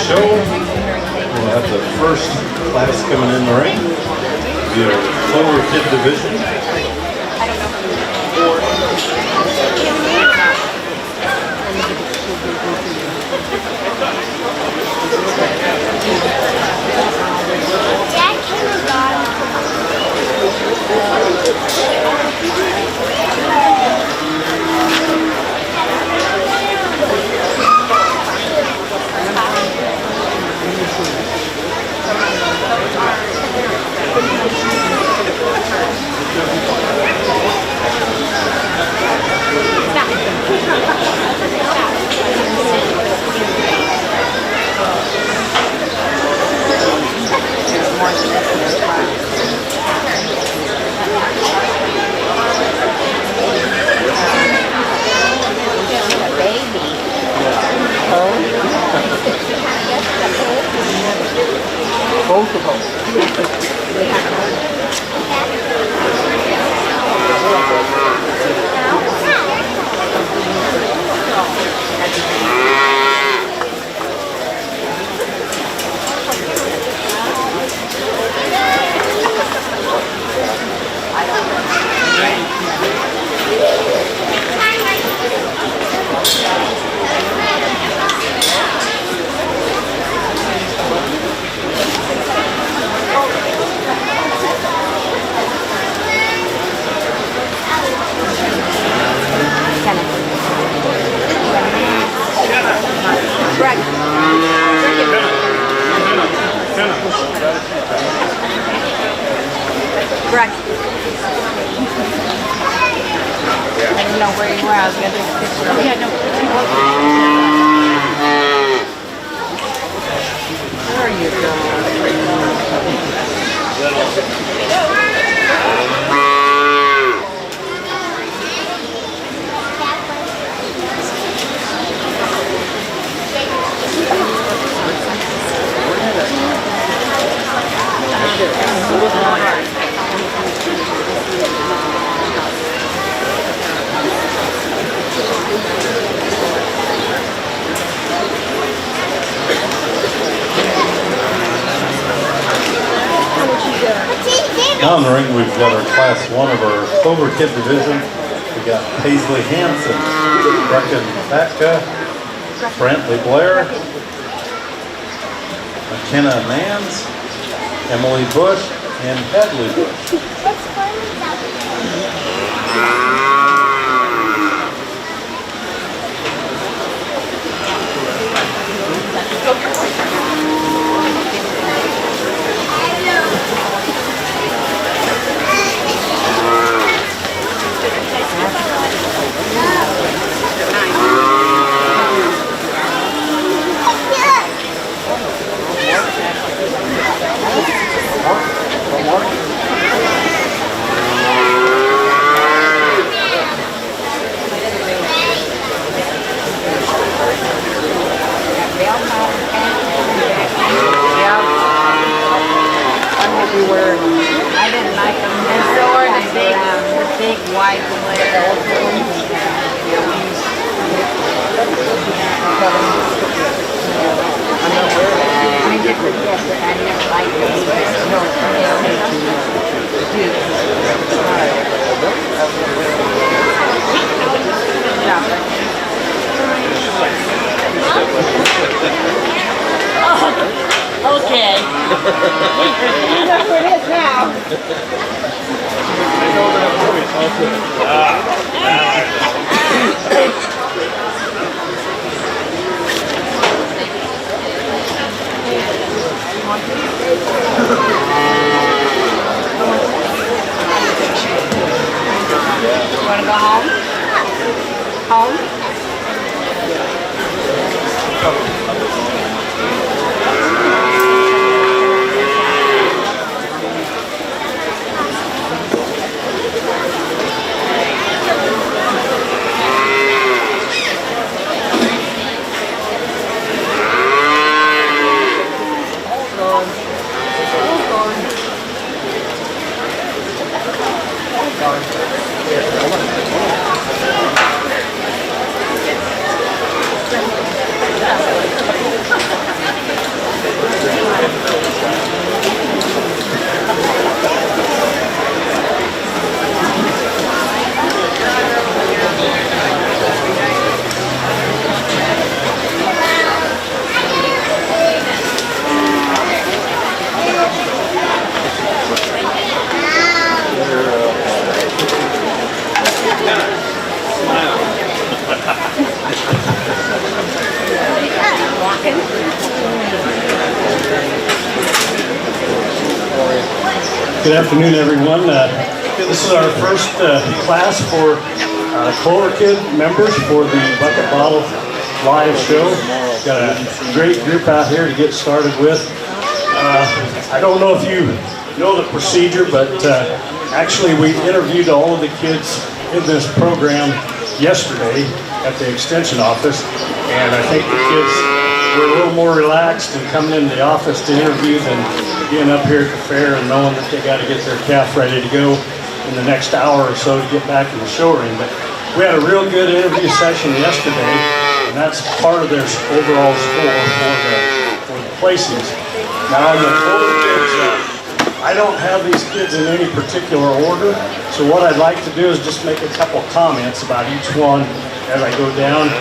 show. We'll have the first class coming in the ring. The lower kid division. Dad came and got both of them. Right. I didn't know where you were. I was going to take a picture. Oh, yeah, no. There you go. Now in the ring, we've got our class 1 of our Clover Kid division. We got Paisley Hanson, Brecken Batka, Brantley Blair, McKenna Mans, Emily Bush, and Hadley Bush. I didn't like them. And so are the big white layers. I never liked Okay. You know who it is now. You want to go home? Home? Good afternoon, everyone. This is our first class for Clover Kid members for the Bucket Bottle live show. Got a great group out here to get started with. I don't know if you know the procedure, but actually we interviewed all of the kids in this program yesterday at the extension office, and I think the kids were a little more relaxed and coming into the office to interview than being up here at the fair and knowing that they got to get their calf ready to go in the next hour or so to get back in the show ring. But we had a real good interview session yesterday, and that's part of their overall score for the placings. Now, on the older kids, I don't have these kids in any particular order, so what I'd like to do is just make a couple comments about each one as I go down, and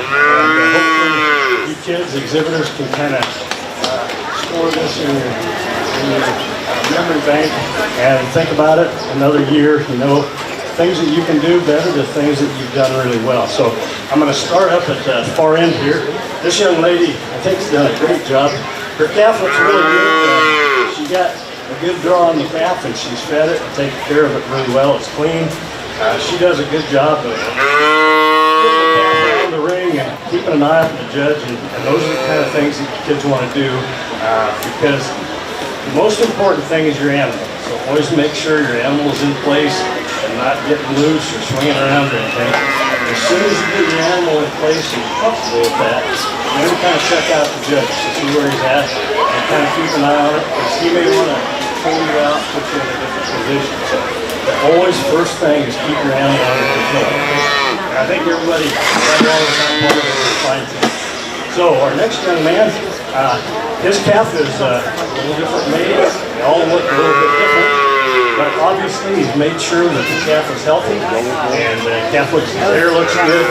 hopefully you kids, exhibitors, can kind of score this in your memory bank and think about it another year, you know, things that you can do better, the things that you've done really well. So I'm going to start up at the far end here. This young lady, I think, has done a great job. Her calf looks really good. She got a good draw on the calf, and she's fed it and taken care of it really well. It's clean. She does a good job of getting the calf around the ring and keeping an eye on the judge, and those are the kind of things that kids want to do because the most important thing is your animal. So always make sure your animal is in place and not getting loose or swinging around or anything. As soon as you get your animal in place and you're comfortable with that, then kind of check out the judge to see where he's at and kind of keep an eye on it, because he may want to pull you out, put you in a different position. So the always first thing is keep your animal under control. And I think everybody got all of that part of it fine. So our next young man, his calf is a little different made. They all look a little bit different, but obviously he's made sure that the calf is healthy, and the calf looks, his hair looks good.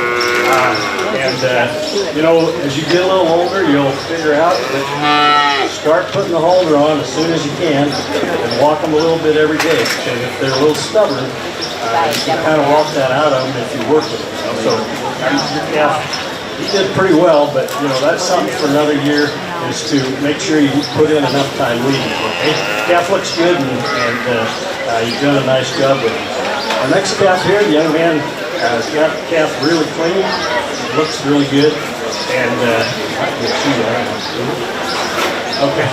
You know, as you get a little older, you'll figure out that start putting the halter on as soon as you can and walk them a little bit every day. And if they're a little stubborn, you can kind of walk that out of them if you work with them. So your calf, he did pretty well, but you know, that's something for another year, is to make sure you put in enough time leading. Okay? Calf looks good, and you've done a nice job with it. Our next calf here, the young man has got the calf really clean, looks really good, and I can see that. Okay.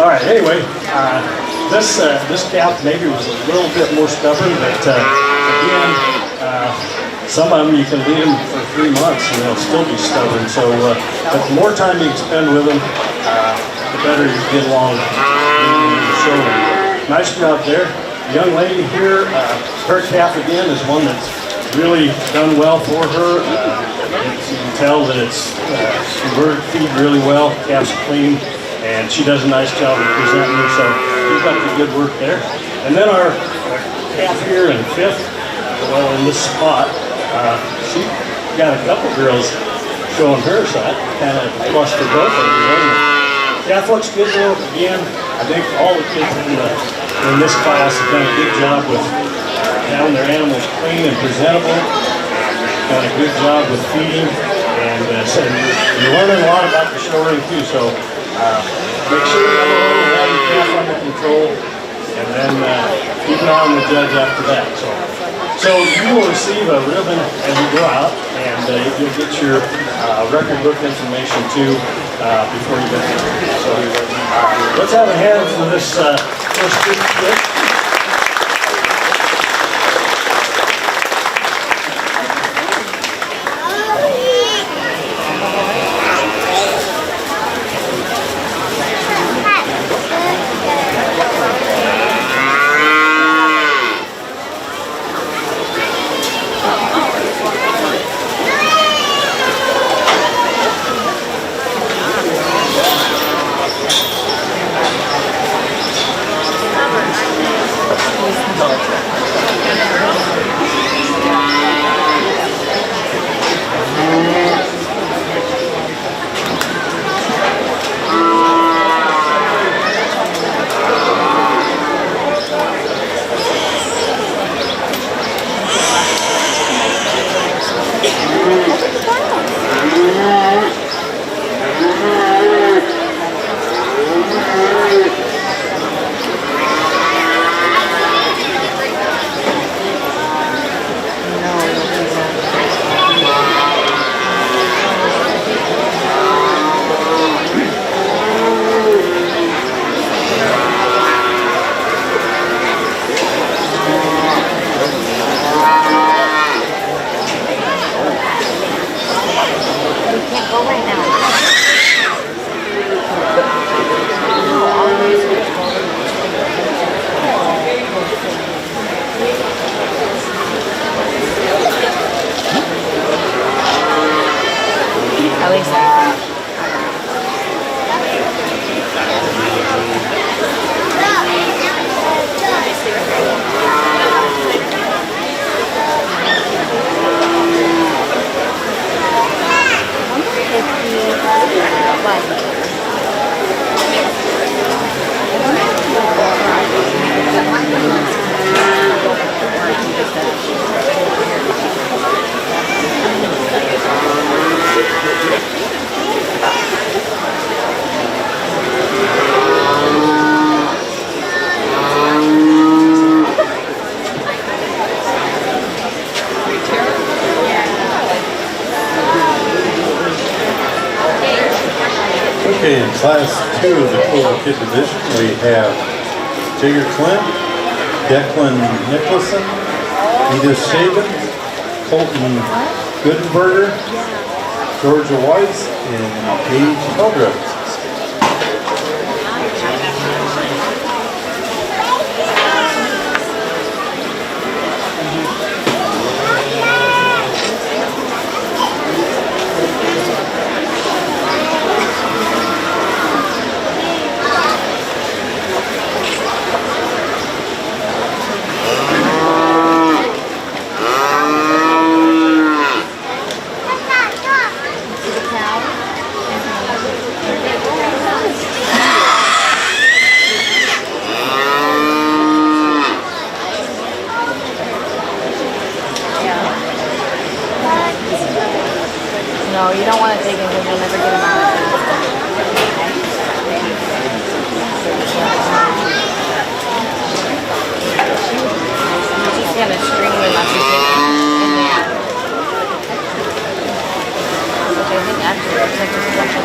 All right. Anyway, this calf maybe was a little bit more stubborn, but again, some of them you can lead them for 3 months and they'll still be stubborn. So, but the more time you can spend with them, the better you get along in the show. Nice job there. The young lady here, her calf again is one that's really done well for her. You can tell that it's she feed really well. Calf's clean, and she does a nice job of presenting her. So keep up the good work there. And then our calf here in fifth, well, in this spot, she got a couple girls showing her, so I kind of clustered both of them. Calf looks good though. Again, I think all the kids in this class have done a good job with having their animals clean and presentable. Done a good job with feeding, and so you're learning a lot about the show ring too. So make sure you have your calf under control, and then keep an eye on the judge after that. So you will receive a ribbon as you go out, and you'll get your record book information too before you get there. So let's have a hand for this first group of kids. Okay, in Class 2 of the Clover Kid Division, we have Jigger Clint, Declan Nicholson, Edith Shaven, Colton Goodenberger, Georgia Weiss, and Paige Hildreth. No, you don't want to take him because you'll never get him out. He's just going to string him unless you take him in there. Which I think actually looks like a special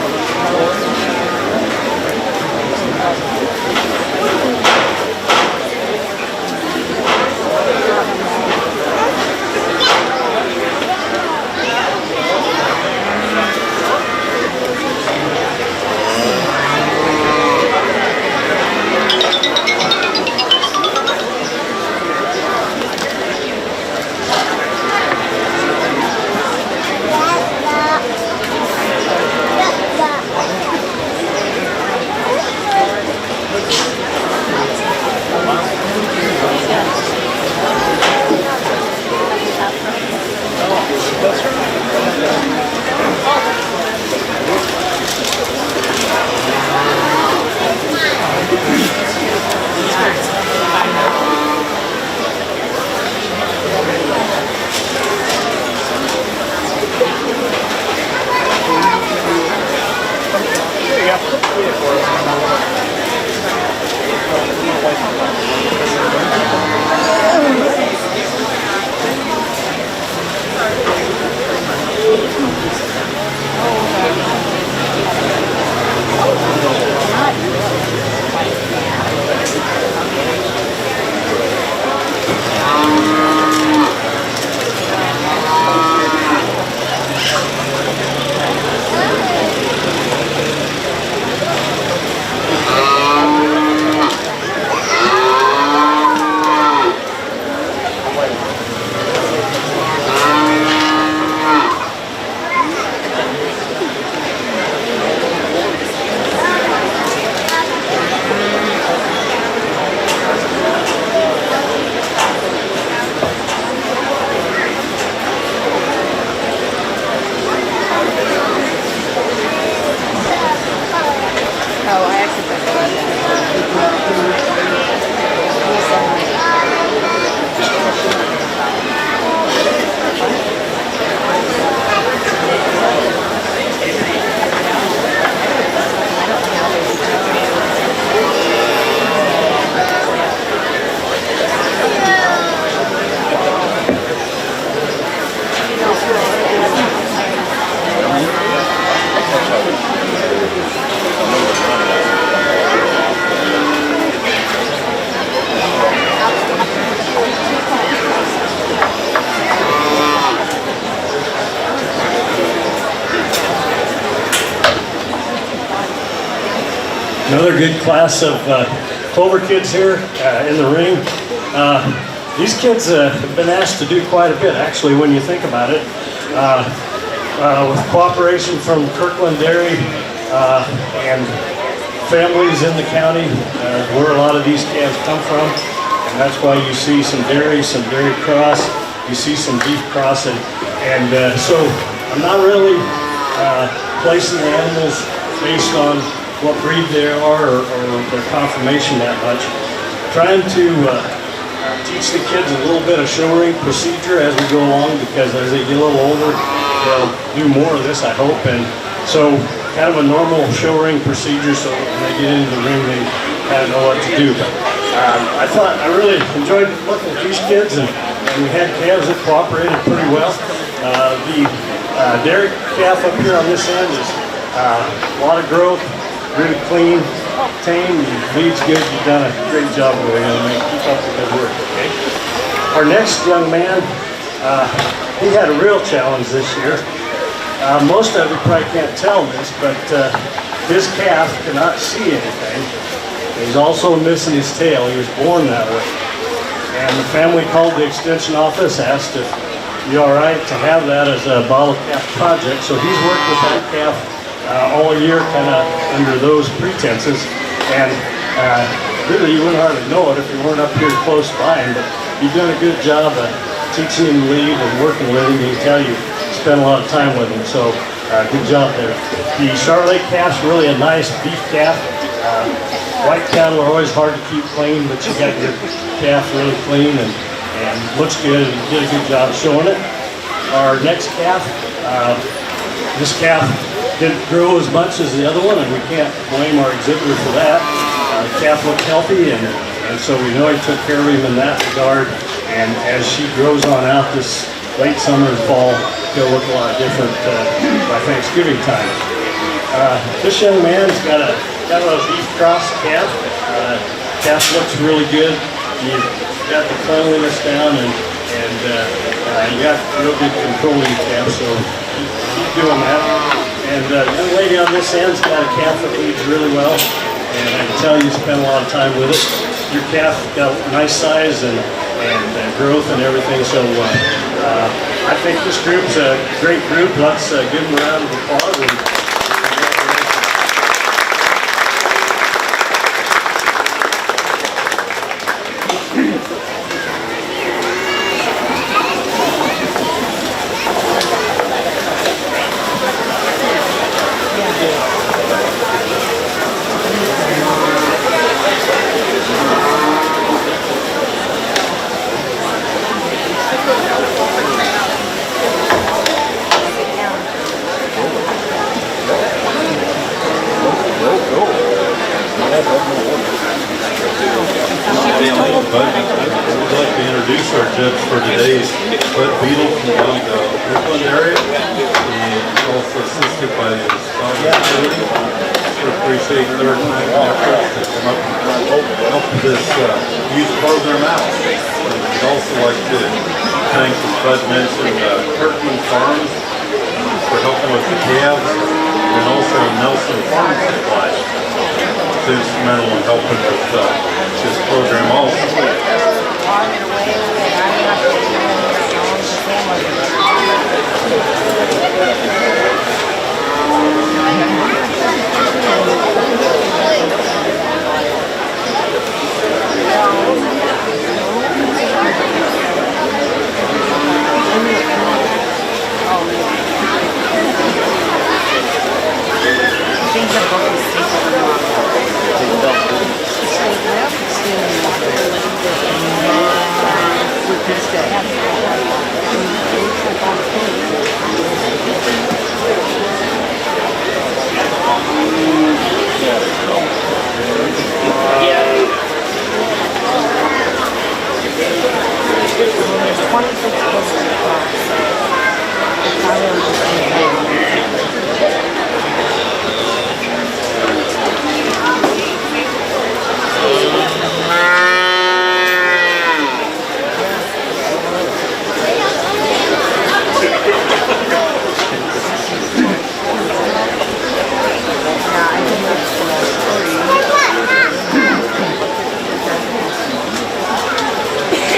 Another good class of Clover kids here in the ring. These kids have been asked to do quite a bit, actually, when you think about it. With cooperation from Kirkland Dairy and families in the county, where a lot of these calves come from. And that's why you see some dairy cross, you see some beef cross, and so I'm not really placing the animals based on what breed they are or their conformation that much. Trying to teach the kids a little bit of show ring procedure as we go along, because as they get a little older, they'll do more of this, I hope. And so kind of a normal show ring procedure, so when they get into the ring, they kind of know what to do. But I really enjoyed looking at these kids, and we had calves that cooperated pretty well. The dairy calf up here on this end is a lot of growth, really clean, tame, and leads good. You've done a great job over there, and keep up the good work, okay? Our next young man, he had a real challenge this year. Most of you probably can't tell this, but his calf cannot see anything. He's also missing his tail. He was born that way. And the family called the extension office, asked if it'd be all right to have that as a bottle calf project. So he's worked with that calf all year, kind of under those pretenses. And really, you wouldn't hardly know it if you weren't up here close by him. But you've done a good job of teaching him to lead and working with him. He can tell you spend a lot of time with him. So good job there. The Charlotte calf's really a nice beef calf. White cattle are always hard to keep clean, but you got your calf really clean and looks good. You did a good job showing it. Our next calf, this calf didn't grow as much as the other one, and we can't blame our exhibitor for that. The calf looked healthy, and so we know he took care of him in that regard. And as she grows on out this late summer and fall, he'll look a lot different by Thanksgiving time. This young man's got a beef cross calf. Calf looks really good. You've got the cleanliness down, and you got real good control of your calf, so keep doing that. And the young lady on this end's got a calf that leads really well, and I can tell you spent a lot of time with it. Your calf got nice size and growth and everything, so I think this group's a great group. Let's give them a round of applause. We'd like to introduce our judge for today's Bud Beetle from down the Brooklyn area. He's also assisted by his father. We appreciate their time and efforts to come up and help this youth program out. And we'd also like to thank, as Bud mentioned, Kirkman Farms for helping with the calves, and also Nelson Farm Supply. It's instrumental in helping with this program also.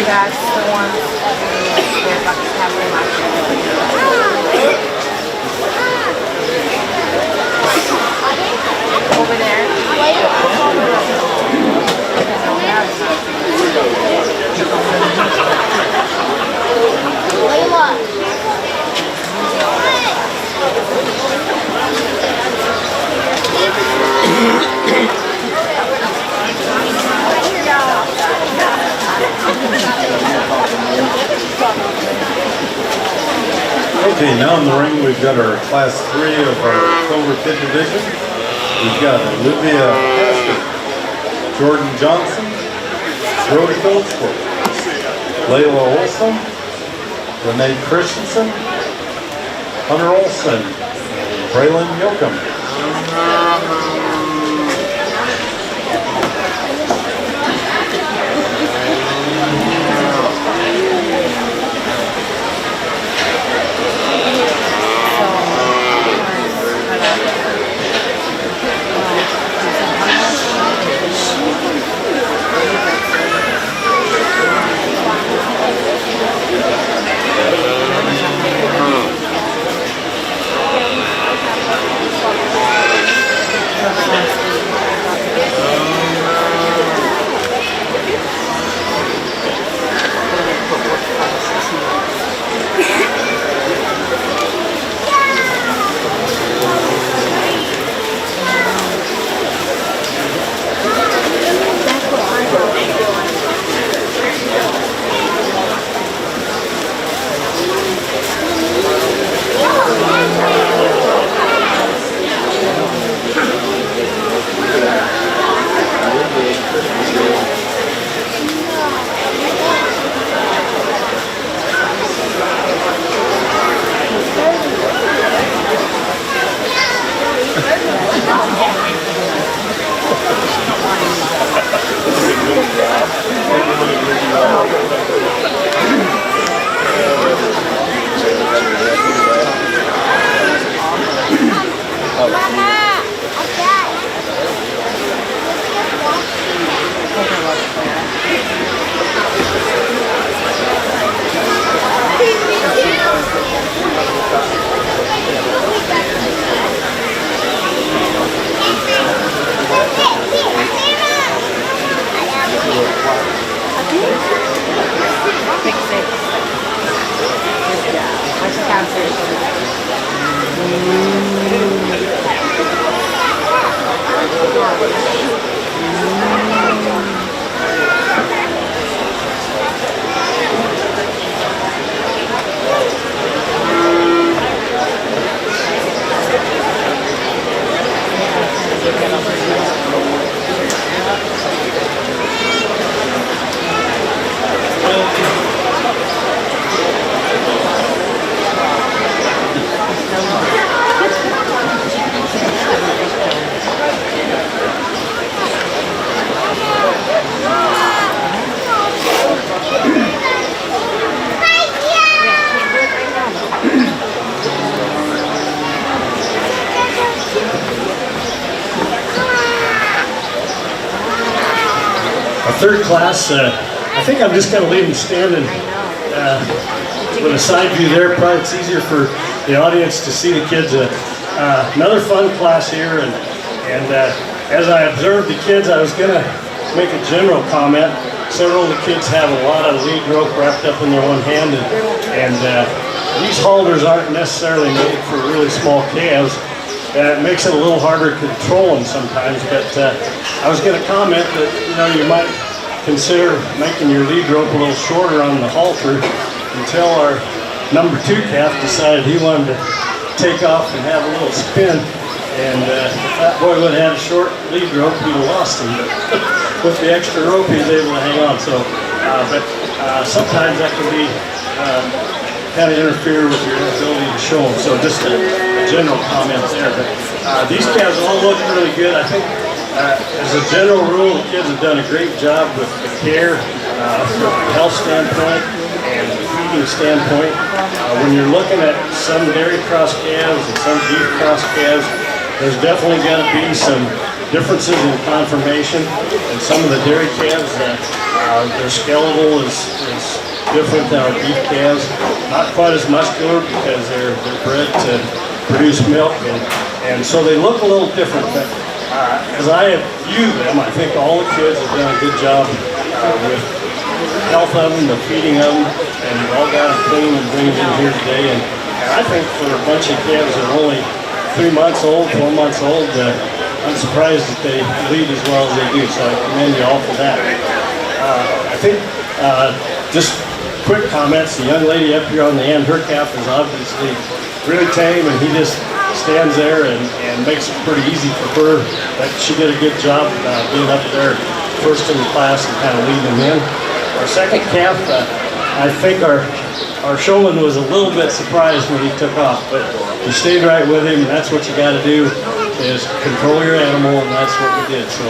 That's the ones they're about to have in my over there. Okay, now in the ring we've got our Class 3 of our Clover Kid Division. We've got Olivia Pastor, Jordan Johnson, Rhoda Phillipsburg, Layla Olson, Renee Christensen, Hunter Olson, and Braylon Yoakum. third class. I think I'm just going to leave them standing with a side view there. Probably it's easier for the audience to see the kids. Another fun class here, and as I observed the kids, I was going to make a general comment. Several of the kids have a lot of lead rope wrapped up in their one hand, and these halters aren't necessarily made for really small calves. It makes it a little harder to control them sometimes, but I was going to comment that you might consider making your lead rope a little shorter on the halter until our number 2 calf decided he wanted to take off and have a little spin. And if that boy would have had a short lead rope, we'd have lost him. But with the extra rope, he was able to hang on. So, but sometimes that can be kind of interfere with your ability to show them. So just a general comment there. But these calves all look really good. I think as a general rule, the kids have done a great job with the care from a health standpoint and feeding standpoint. When you're looking at some dairy cross calves and some beef cross calves, there's definitely going to be some differences in conformation, and some of the dairy calves, their skeletal is different than our beef calves. Not quite as muscular because they're bred to produce milk, and so they look a little different. But as I view them, I think all the kids have done a good job with health of them, the feeding of them, and we've all got them clean and bring them in here today. And I think for a bunch of calves that are only 3 months old, 4 months old, I'm surprised that they lead as well as they do, so I commend you all for that. I think, just quick comments, the young lady up here on the end, her calf is obviously really tame, and he just stands there and makes it pretty easy for her. But she did a good job being up there first in the class and kind of leading them in. Our second calf, I think our showman was a little bit surprised when he took off, but he stayed right with him. That's what you got to do, is control your animal, and that's what we did. So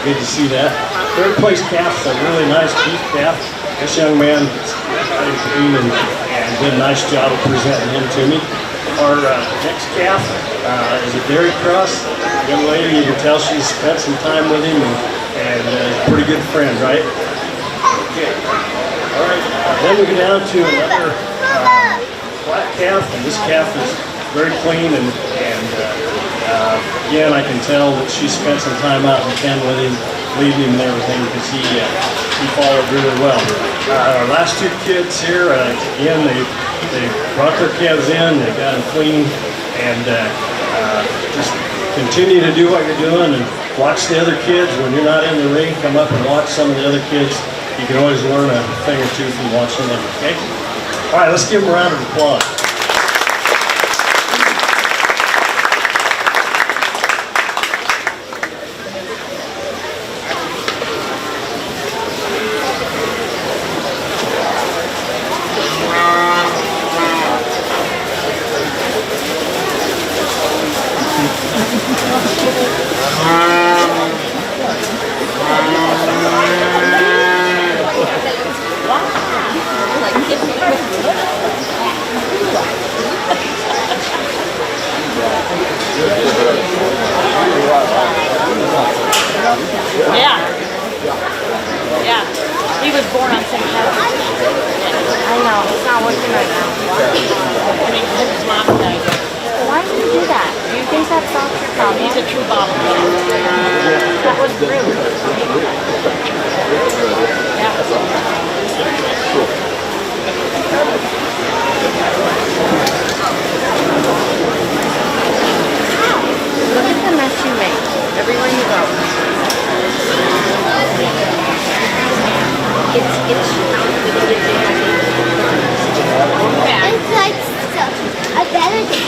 good to see that. Third place calf, a really nice beef calf. This young man got him clean and did a nice job of presenting him to me. Our next calf is a dairy cross. Young lady, you can tell she's spent some time with him and is a pretty good friend, right? Okay. All right. Then we go down to another flat calf, and this calf is very clean, and again, I can tell that she spent some time out in the pen with him, leading him and everything, because he followed really well. Our last 2 kids here, again, they brought their calves in, they got them clean, and just continue to do what you're doing and watch the other kids. When you're not in the ring, come up and watch some of the other kids. You can always learn a thing or two from watching them, okay? All right, let's give them a round of applause. Yeah. He was born on St. Patrick's. I know, it's not working right now. I mean, his mom died. Why did you do that? Do you think that solves your problem? He's a true bottle. That was rude. Look at the mess you make everywhere you go. It's like a better thing.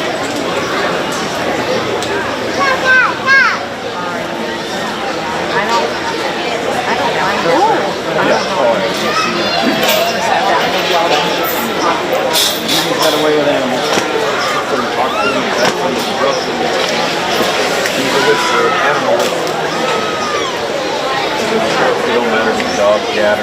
Got away with animals. Couldn't talk to them. That's when it's rough. He's a good animal. It don't matter if it's a dog, cat, or...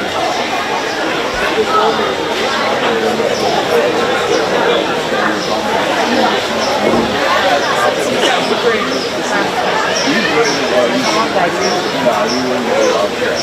You wouldn't get a dog cat.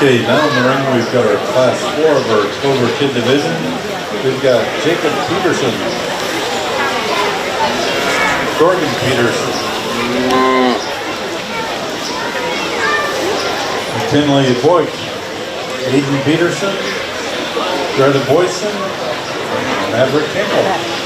Okay, now in the ring we've got our class 4 of our Clover Kid Division. We've got Jacob Peterson, Jordan Peterson, McKinley Boyd, Aiden Peterson, Greta Boyson, and Maverick Campbell.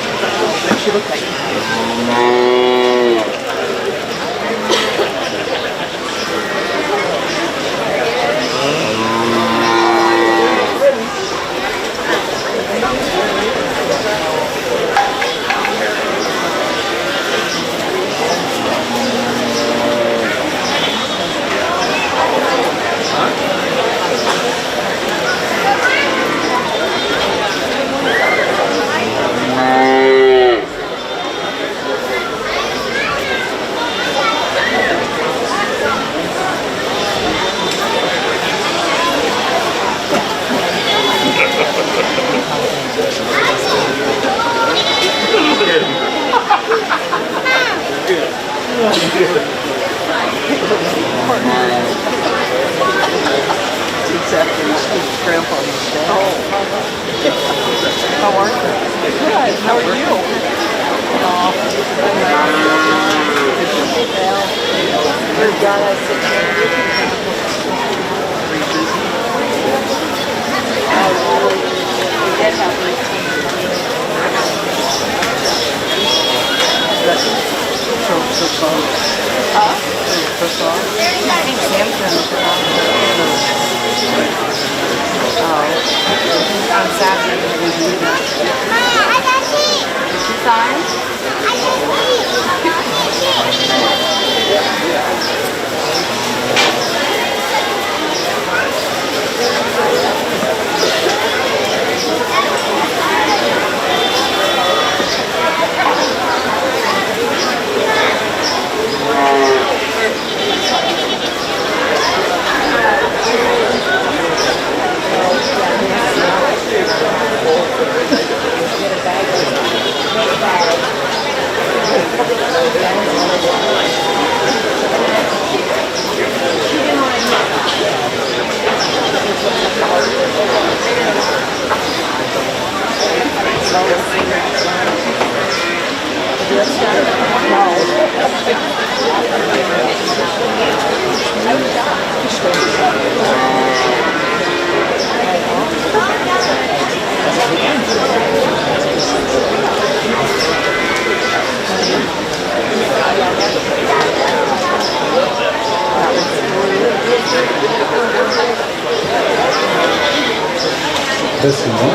Testing 1, 2.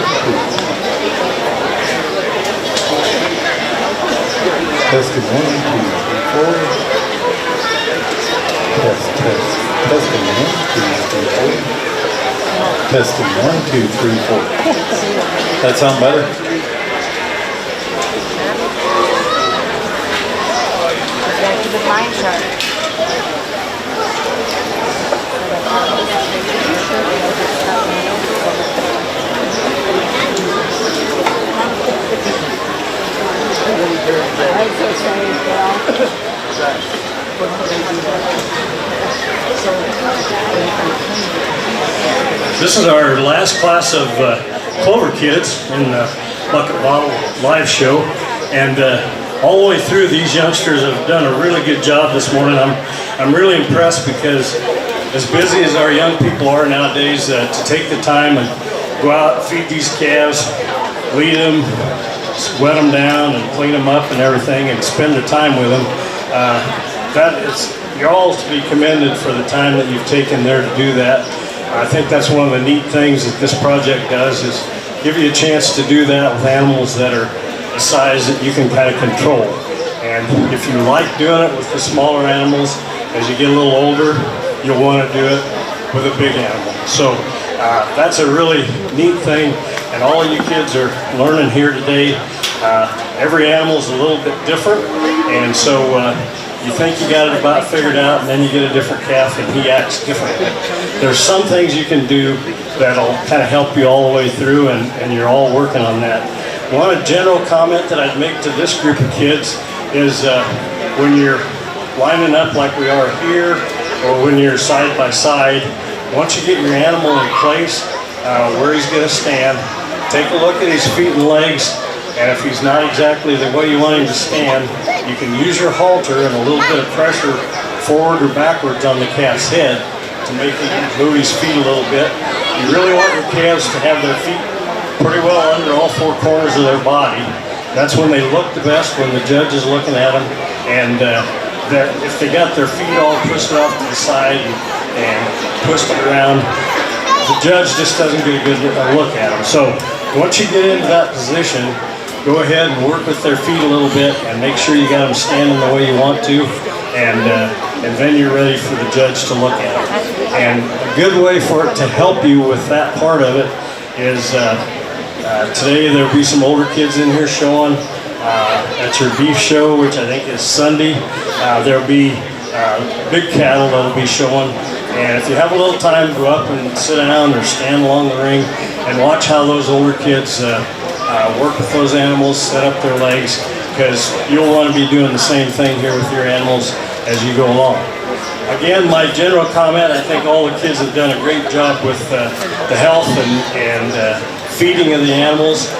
Testing 1, 2, 3, 4. Test. Testing 1, 2, 3, 4. Testing 1, 2, 3, 4. That sound better? Back to the line chart. I'm so sorry, Cal. This is our last class of Clover kids in the Bucket Bottle live show, and all the way through these youngsters have done a really good job this morning. I'm really impressed because as busy as our young people are nowadays, to take the time and go out and feed these calves, lead them, wet them down and clean them up and everything, and spend the time with them. You're all to be commended for the time that you've taken there to do that. I think that's one of the neat things that this project does, is give you a chance to do that with animals that are a size that you can kind of control. And if you like doing it with the smaller animals, as you get a little older, you'll want to do it with a big animal. So that's a really neat thing, and all you kids are learning here today. Every animal is a little bit different, and so you think you got it about figured out, and then you get a different calf and he acts differently. There's some things you can do that'll kind of help you all the way through, and you're all working on that. One general comment that I'd make to this group of kids is when you're lining up like we are here, or when you're side by side, once you get your animal in place, where he's going to stand, take a look at his feet and legs, and if he's not exactly the way you want him to stand, you can use your halter and a little bit of pressure forward or backwards on the calf's head to make him move his feet a little bit. You really want your calves to have their feet pretty well under all four corners of their body. That's when they look the best, when the judge is looking at them. And that if they got their feet all twisted off to the side and twisted around, the judge just doesn't get a good look at them. So once you get into that position, go ahead and work with their feet a little bit and make sure you got them standing the way you want to, and then you're ready for the judge to look at them. And a good way for it to help you with that part of it is today there'll be some older kids in here showing at your beef show, which I think is Sunday. There'll be big cattle that'll be showing. And if you have a little time, go up and sit down or stand along the ring and watch how those older kids work with those animals, set up their legs, because you'll want to be doing the same thing here with your animals as you go along. Again, my general comment, I think all the kids have done a great job with the health and feeding of the animals.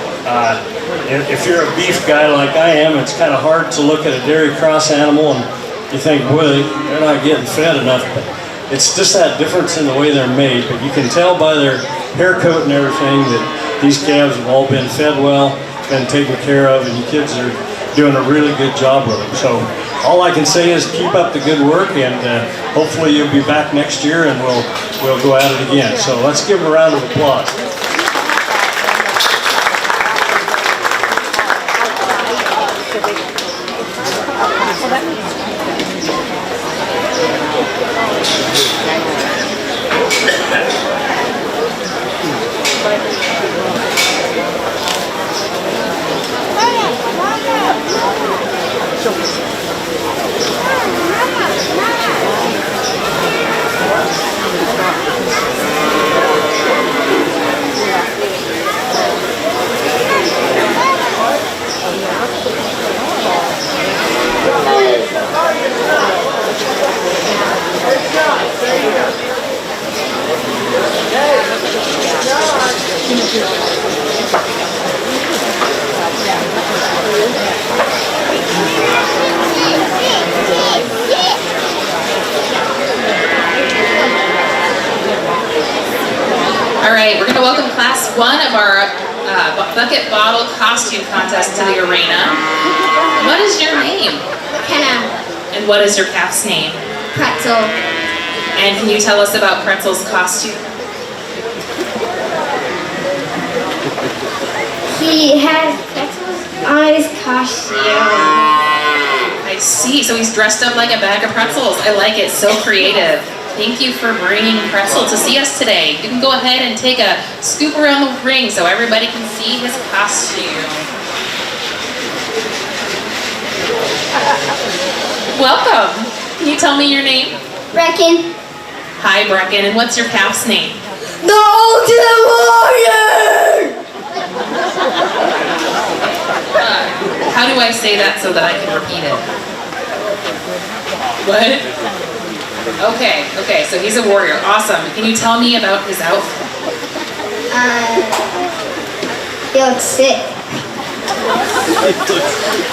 If you're a beef guy like I am, it's kind of hard to look at a dairy cross animal and you think, boy, they're not getting fed enough. But it's just that difference in the way they're made. But you can tell by their hair coat and everything that these calves have all been fed well, been taken care of, and you kids are doing a really good job with them. So all I can say is keep up the good work, and hopefully you'll be back next year and we'll go at it again. So let's give them a round of applause. All right, we're going to welcome class 1 of our bucket bottle costume contest to the arena. What is your name? Kenna. And what is your calf's name? Pretzel. And can you tell us about Pretzel's costume? He has pretzels on his costume. I see. So he's dressed up like a bag of pretzels. I like it. So creative. Thank you for bringing Pretzel to see us today. You can go ahead and take a scoop around the ring so everybody can see his costume. Welcome. Can you tell me your name? Brecken. Hi, Brecken. And what's your calf's name? The Ultimate Warrior! How do I say that so that I can repeat it? What? Okay, so he's a warrior. Awesome. Can you tell me about his outfit? He looks sick.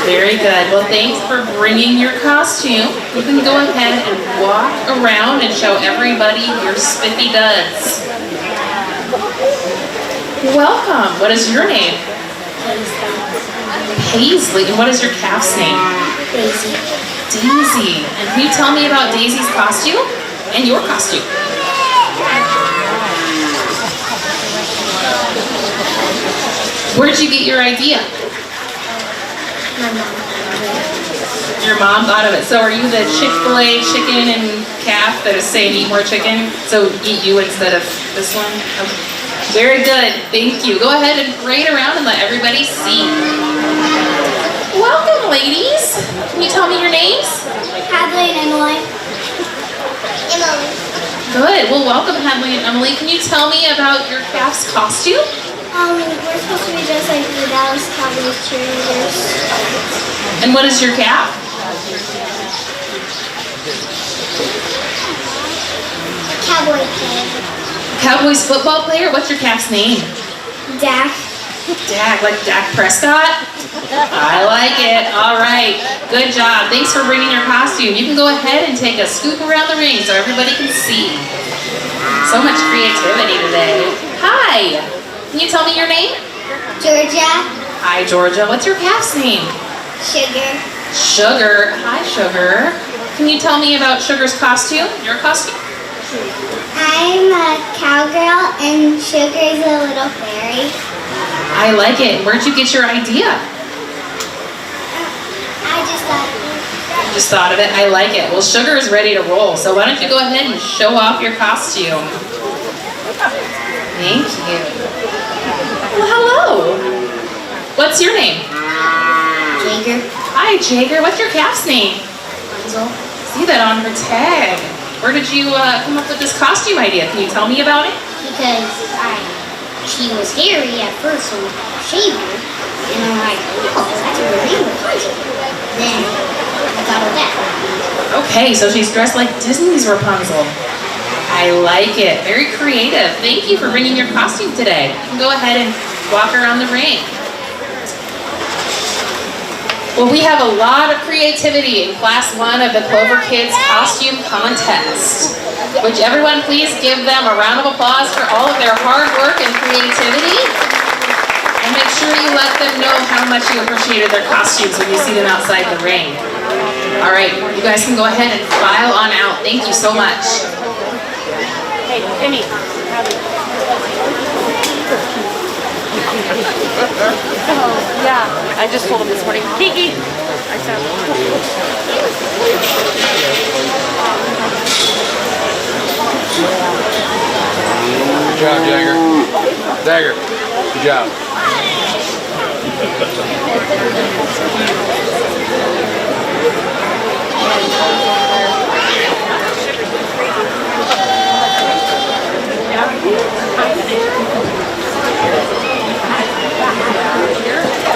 Very good. Well, thanks for bringing your costume. You can go ahead and walk around and show everybody your spiffy duds. Welcome. What is your name? Paisley. And what is your calf's name? Daisy. Daisy. And can you tell me about Daisy's costume and your costume? Where'd you get your idea? My mom. Your mom thought of it. So are you the Chick-fil-A chicken and calf that is saying eat more chicken? So eat you instead of this one? Okay. Very good. Thank you. Go ahead and parade around and let everybody see. Welcome, ladies. Can you tell me your names? Hadley and Emily. Emily. Good. Well, welcome, Hadley and Emily. Can you tell me about your calf's costume? We're supposed to be just like the Dallas Cowboys cheerleaders. And what is your calf? Cowboy kid. Cowboys football player? What's your calf's name? Dak. Dak, like Dak Prescott? I like it. All right. Good job. Thanks for bringing your costume. You can go ahead and take a scoop around the ring so everybody can see. So much creativity today. Hi. Can you tell me your name? Georgia. Hi, Georgia. What's your calf's name? Sugar. Sugar. Hi, Sugar. Can you tell me about Sugar's costume? Your costume? I'm a cowgirl and Sugar's a little fairy. I like it. Where'd you get your idea? I just thought Just thought of it. I like it. Well, Sugar is ready to roll. So why don't you go ahead and show off your costume? Thank you. Well, hello. What's your name? Jager. Hi, Jager. What's your calf's name? See that on her tag. Where did you come up with this costume idea? Can you tell me about it? Because she was hairy at first, so I shaved her. And I'm like, oh, that's a really Rapunzel. Then I thought of that. Okay, so she's dressed like Disney's Rapunzel. I like it. Very creative. Thank you for bringing your costume today. You can go ahead and walk around the ring. Well, we have a lot of creativity in Class 1 of the Clover Kids Costume Contest. Would everyone please give them a round of applause for all of their hard work and creativity? And make sure you let them know how much you appreciated their costumes when you see them outside the ring. All right, you guys can go ahead and file on out. Thank you so much. Hey, Timmy. Yeah, I just told him this morning. Kiki. I said. Good job, Jagger. Dagger. Good job.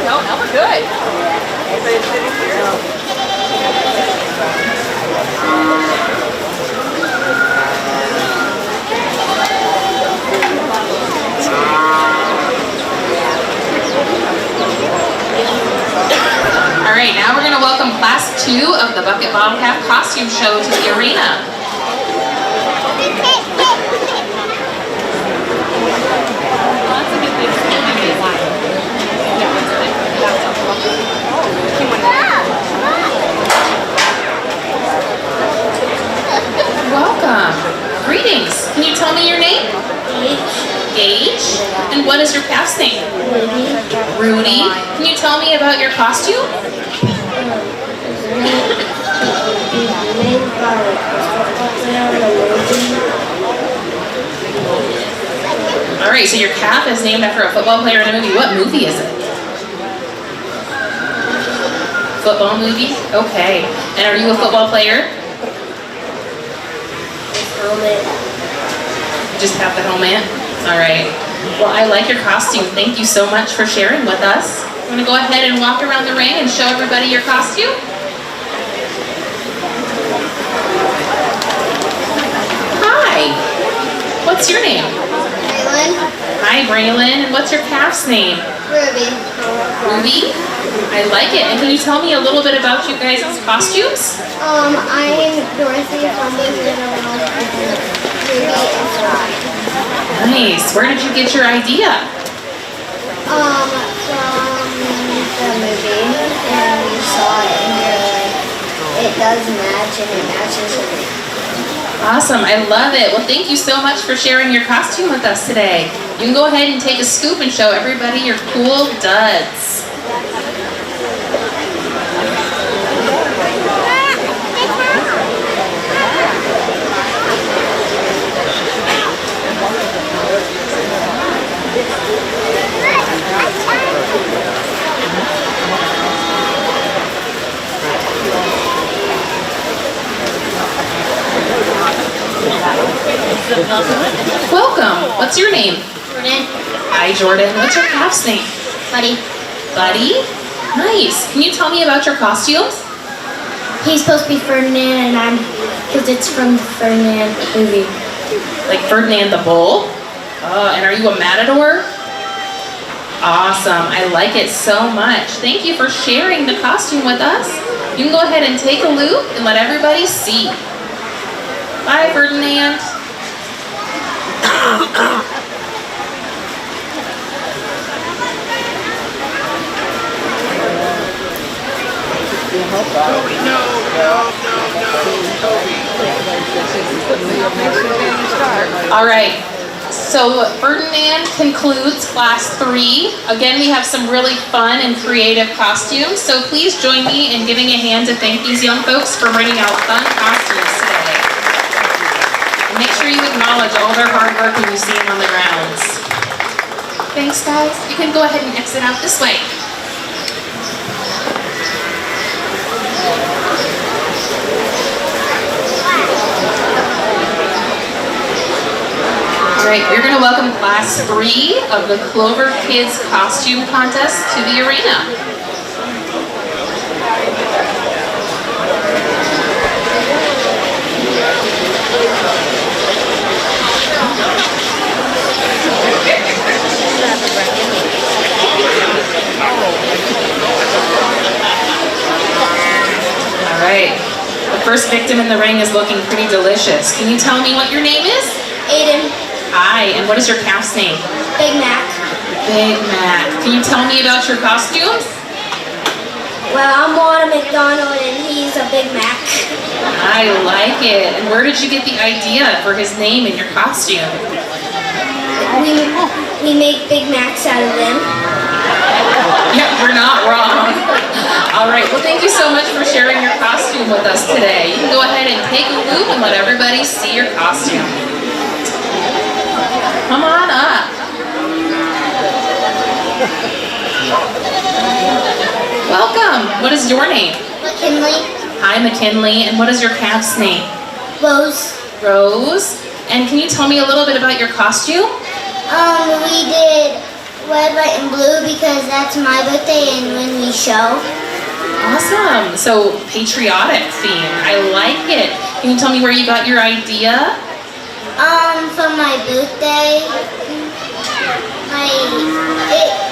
No, we're good. All right, now we're going to welcome Class 2 of the Bucket Bottle Cap Costume Show to the arena. Welcome. Greetings. Can you tell me your name? Gage. And what is your calf's name? Rudy. Can you tell me about your costume? All right, so your calf is named after a football player in a movie. What movie is it? Football movie? Okay. And are you a football player? Just have the helmet? All right. Well, I like your costume. Thank you so much for sharing with us. I'm going to go ahead and walk around the ring and show everybody your costume. Hi. What's your name? Braylon. Hi, Braylon. And what's your calf's name? Ruby. Ruby? I like it. And can you tell me a little bit about you guys' costumes? I'm Dorothy from the Municipal. Ruby is Ryan. Nice. Where did you get your idea? From the movie, and we saw it, and we were like, it does match, and it matches everything. Awesome. I love it. Well, thank you so much for sharing your costume with us today. You can go ahead and take a scoop and show everybody your cool duds. Welcome. What's your name? Jordan. Hi, Jordan. What's your calf's name? Buddy. Buddy? Nice. Can you tell me about your costumes? He's supposed to be Ferdinand, and because it's from the Ferdinand movie. Like Ferdinand the Bull? And are you a matador? Awesome, I like it so much. Thank you for sharing the costume with us. You can go ahead and take a loop and let everybody see. Bye, Ferdinand. All right, so Ferdinand concludes class 3. Again, we have some really fun and creative costumes, so please join me in giving a hand to thank these young folks for bringing out fun costumes today. And make sure you acknowledge all their hard work when you see them on the grounds. Thanks, guys. You can go ahead and exit out this way. All right, we're going to welcome class 3 of the Clover Kids Costume Contest to the arena. All right, the first victim in the ring is looking pretty delicious. Can you tell me what your name is? Aiden. Hi, and what is your calf's name? Big Mac. Big Mac. Can you tell me about your costumes? Well, I'm Wanda McDonald and he's a Big Mac. I like it. And where did you get the idea for his name and your costume? We make Big Macs out of them. Yep, you're not wrong. All right, well, thank you so much for sharing your costume with us today. You can go ahead and take a loop and let everybody see your costume. Come on up. Welcome. What is your name? McKinley. Hi, McKinley. And what is your calf's name? Rose. Rose. And can you tell me a little bit about your costume? We did red, white, and blue because that's my birthday and when we show. Awesome. So patriotic theme. I like it. Can you tell me where you got your idea? For my birthday,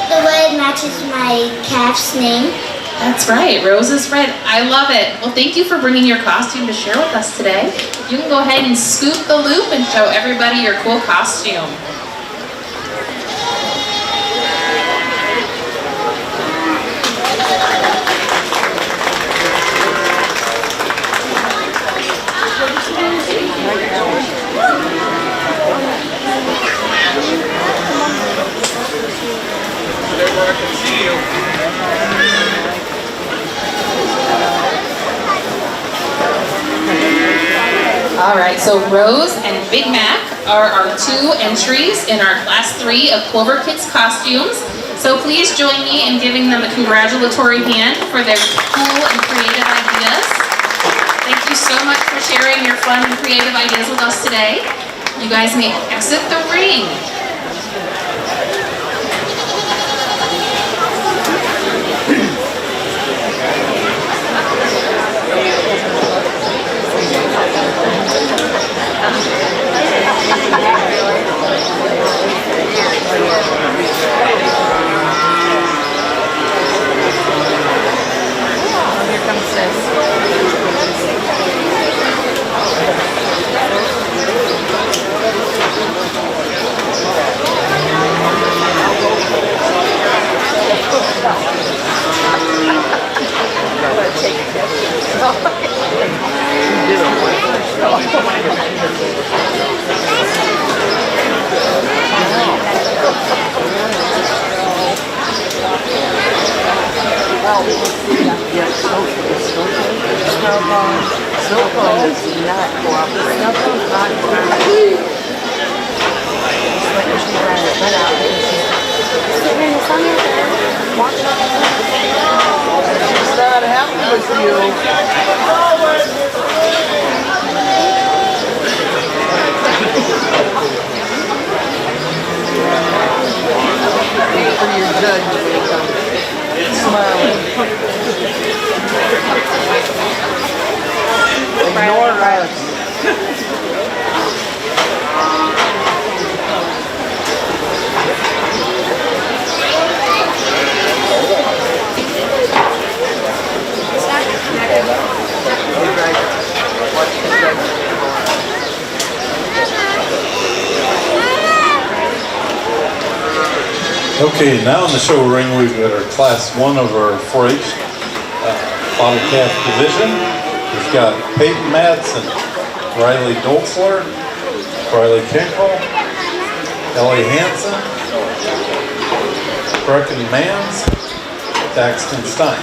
the red matches my calf's name. That's right, Rose is red. I love it. Well, thank you for bringing your costume to share with us today. You can go ahead and scoop the loop and show everybody your cool costume. All right, so Rose and Big Mac are our 2 entries in our class 3 of Clover Kids costumes. So please join me in giving them a congratulatory hand for their cool and creative ideas. Thank you so much for sharing your fun and creative ideas with us today. You guys may exit the ring. Here comes sis. She's not happy with you. Wait for your judge to come. Smiling. Ignore us. Okay, now in the show ring, we've got our class 1 of our 4-H bottle calf division. We've got Peyton Madsen, Riley Dolzler, Riley Kinkle, Ellie Hansen, Brecken Mans, Daxton Stein.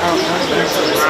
I'm not really.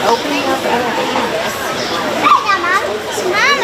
Opening up our canvas. Hey, Mom. Smile.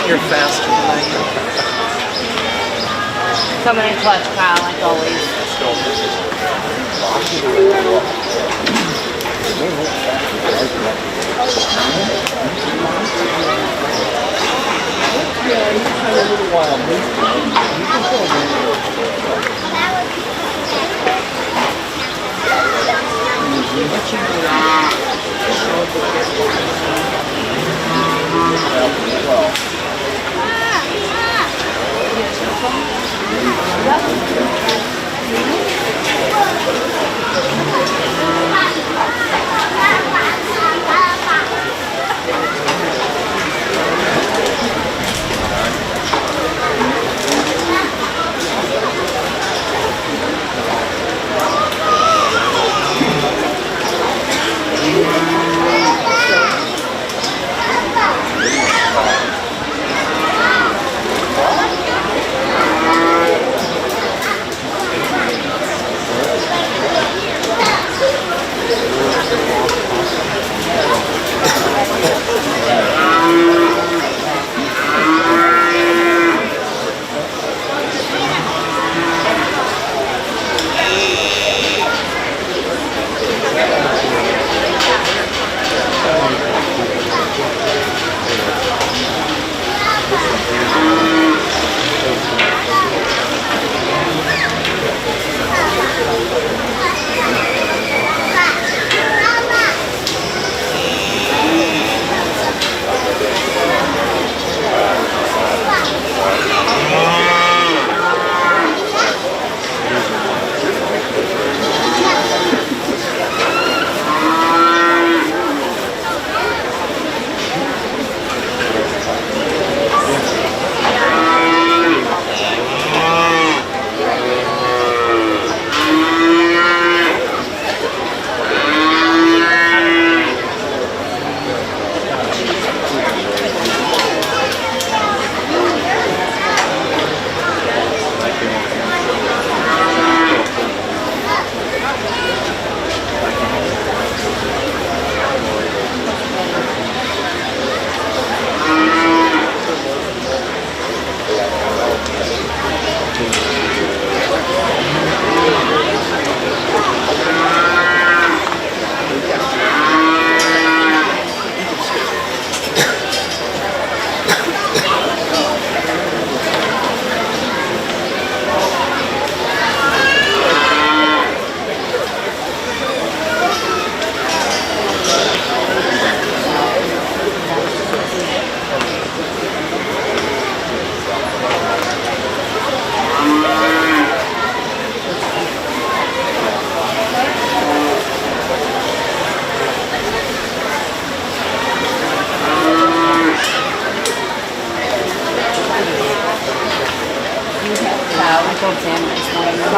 You're faster than I am. Coming in clutch, Kyle, like always.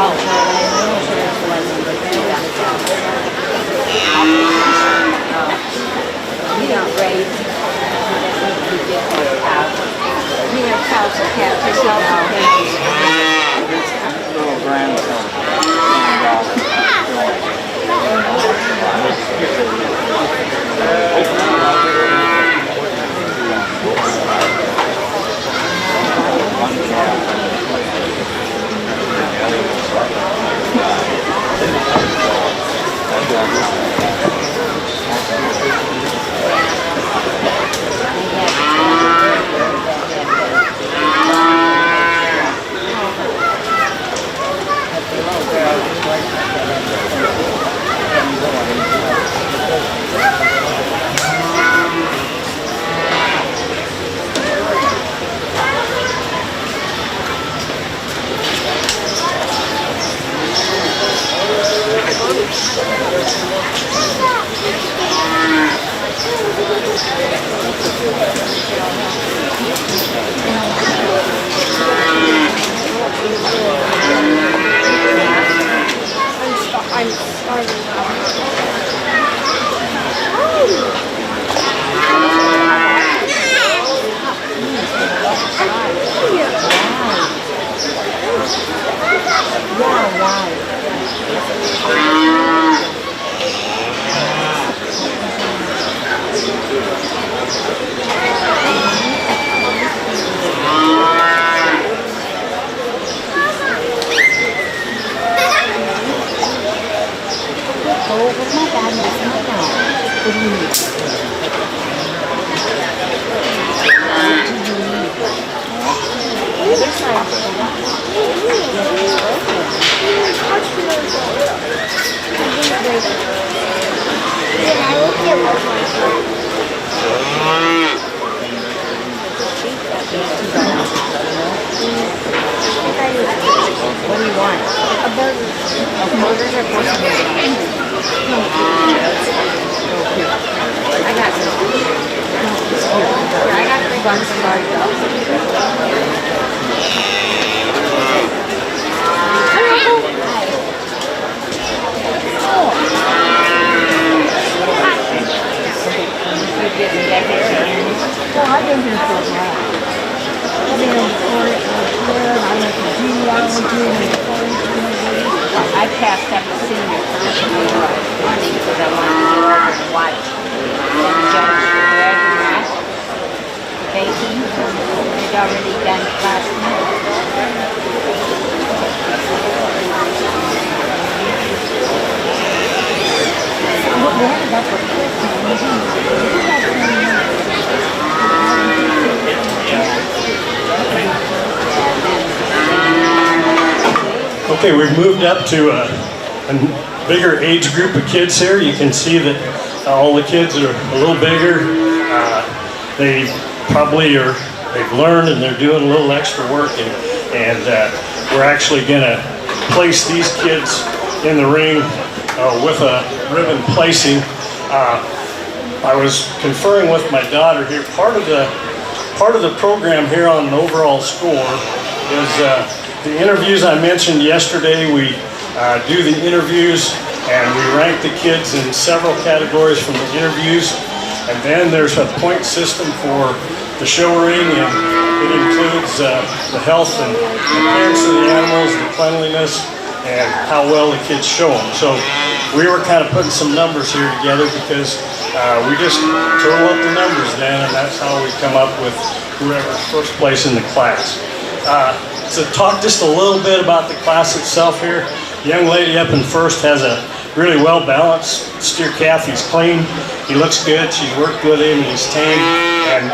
call Harlan. I'm not sure it's the one number. We don't raise. We have cows and calves. There's no calves. Little grandson. What do you want? A burger. Burgers are portion I got some. I got 3 buns of I've been here for a while. I've been on I passed up the senior function because I wanted to go over and watch them judge the bread and mash, baking. They'd already done it last Okay, we've moved up to a bigger age group of kids here. You can see that all the kids are a little bigger. They probably they've learned and they're doing a little extra work, and we're actually going to place these kids in the ring with a ribbon placing. I was conferring with my daughter here. Part of the program here on an overall score is the interviews I mentioned yesterday. We do the interviews and we rank the kids in several categories from the interviews. And then there's a point system for the show ring, and it includes the health and appearance of the animals, the cleanliness, and how well the kids show them. So we were kind of putting some numbers here together because we just total up the numbers then, and that's how we come up with whoever's first place in the class. To talk just a little bit about the class itself here, the young lady up in first has a really well-balanced steer calf. He's clean, he looks good, she's worked with him, he's tame, and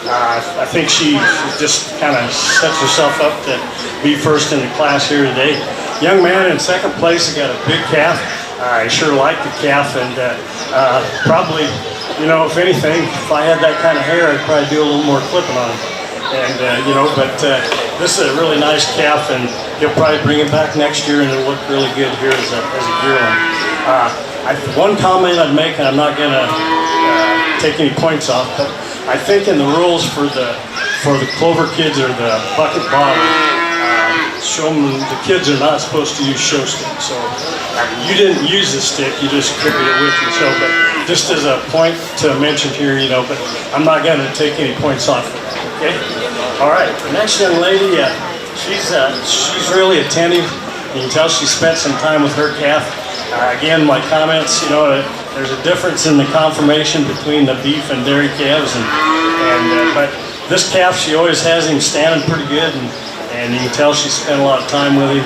I think she just kind of sets herself up to be first in the class here today. Young man in second place, he got a big calf. I sure like the calf, and probably, you know, if anything, if I had that kind of hair, I'd probably do a little more clipping on him. And, you know, but this is a really nice calf, and he'll probably bring it back next year, and it'll look really good here as a yearling. One comment I'd make, and I'm not going to take any points off, but I think in the rules for the Clover kids or the bucket bottle, show them the kids are not supposed to use show sticks. So you didn't use the stick, you just carried it with you. So, but just as a point to mention here, you know, but I'm not going to take any points off of that, okay? All right, the next young lady, she's really attentive. You can tell she spent some time with her calf. Again, my comments, you know, there's a difference in the conformation between the beef and dairy calves, but this calf, she always has him standing pretty good, and you can tell she spent a lot of time with him.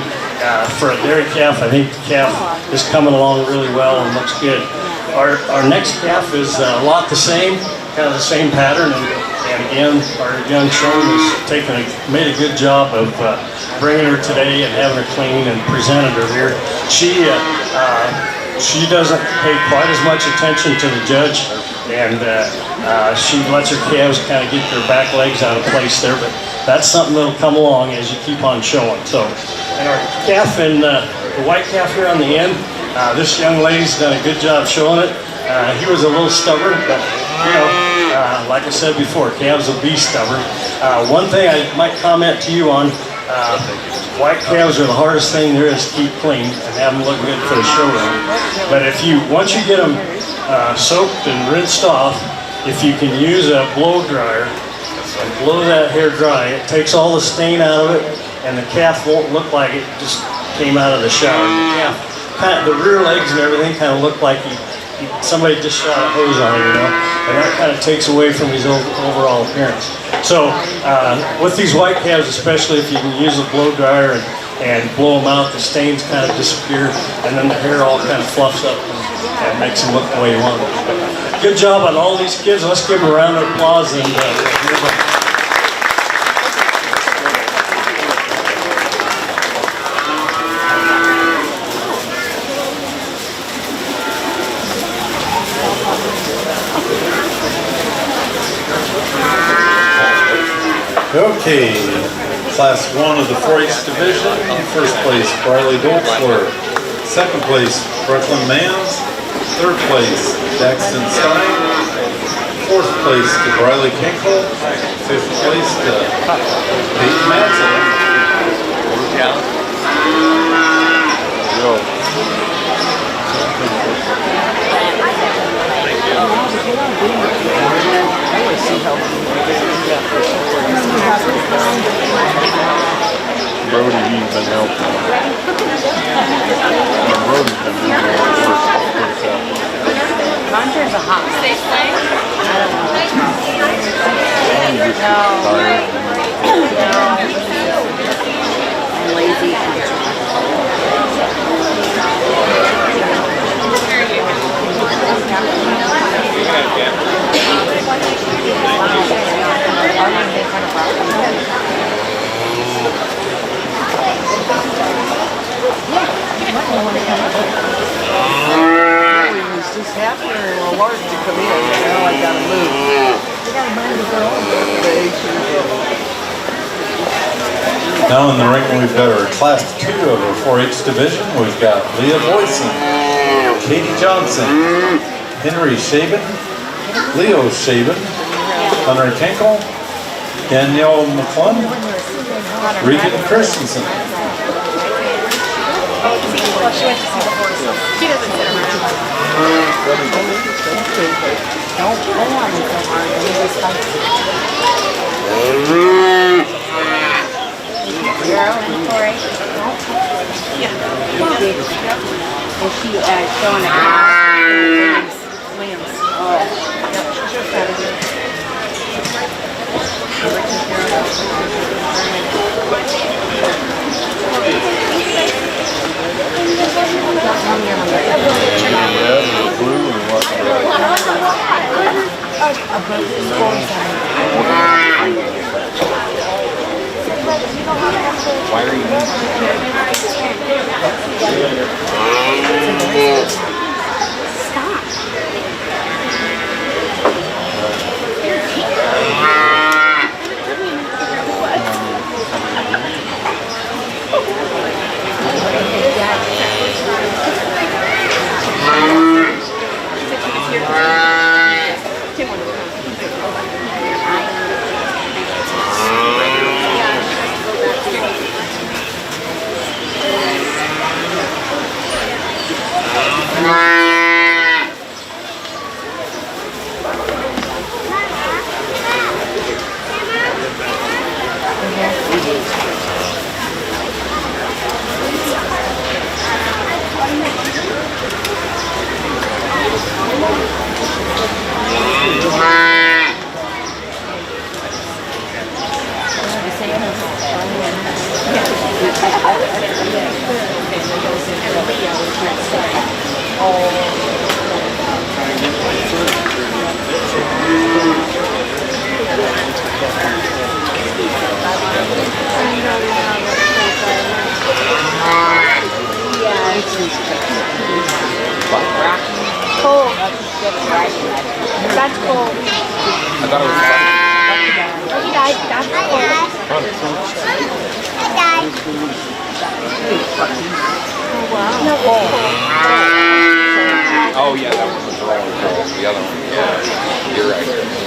For a dairy calf, I think the calf is coming along really well and looks good. Our next calf is a lot the same, kind of the same pattern, and again, our young showman has made a good job of bringing her today and having her clean and presented her here. She doesn't pay quite as much attention to the judge, and she lets her calves kind of get their back legs out of place there, but that's something that'll come along as you keep on showing. So, and our calf and the white calf here on the end, this young lady's done a good job showing it. He was a little stubborn, but you know, like I said before, calves will be stubborn. One thing I might comment to you on, white calves are the hardest thing there is to keep clean and have them look good for the showroom. But once you get them soaked and rinsed off, if you can use a blow dryer and blow that hair dry, it takes all the stain out of it, and the calf won't look like it just came out of the shower. The rear legs and everything kind of look like somebody just shot a hose on it, you know, and that kind of takes away from his overall appearance. So with these white calves, especially if you can use a blow dryer and blow them out, the stains kind of disappear, and then the hair all kind of fluffs up and makes them look the way you want them. Good job on all these kids. Let's give them a round of applause and move on. Okay, Class 1 of the 4-H division. In first place, Briley Doltzler. Second place, Brooklyn Mans. Third place, Daxton Stein. Fourth place to Briley Kinkle. Fifth place to Peyton Madsen. Brody, he's been helping. Brody's been doing all the work. Conjur's a hot safe play? I'm lazy. Just happening a large to come in, now I gotta move. Now in the ring we've got our Class 2 of our 4-H division. We've got Leah Boyson, Katie Johnson, Henry Shaven, Leo Shaven, Hunter Kinkle, Danielle McClung, Regan Christensen. She went to see the horses. She doesn't sit around. Don't pull on me so hard. You're open for it. Yeah. Is she showing it? Williams. Oh. Yep, she's just got it. Why are you That's cool. I thought it was funny. He died. That's cool. No, Oh yeah, that one was the wrong girl. The other one, yeah. You're right.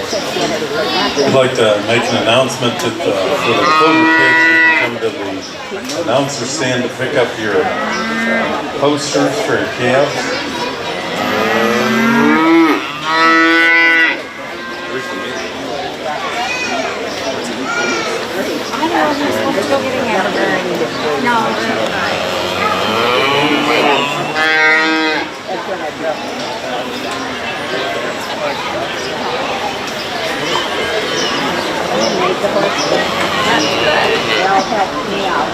I'd like to make an announcement that for the Clover kids, you can come to the announcer stand to pick up your posters for your calves. I don't know if you're supposed to go get a hamburger. No. They'll help me out.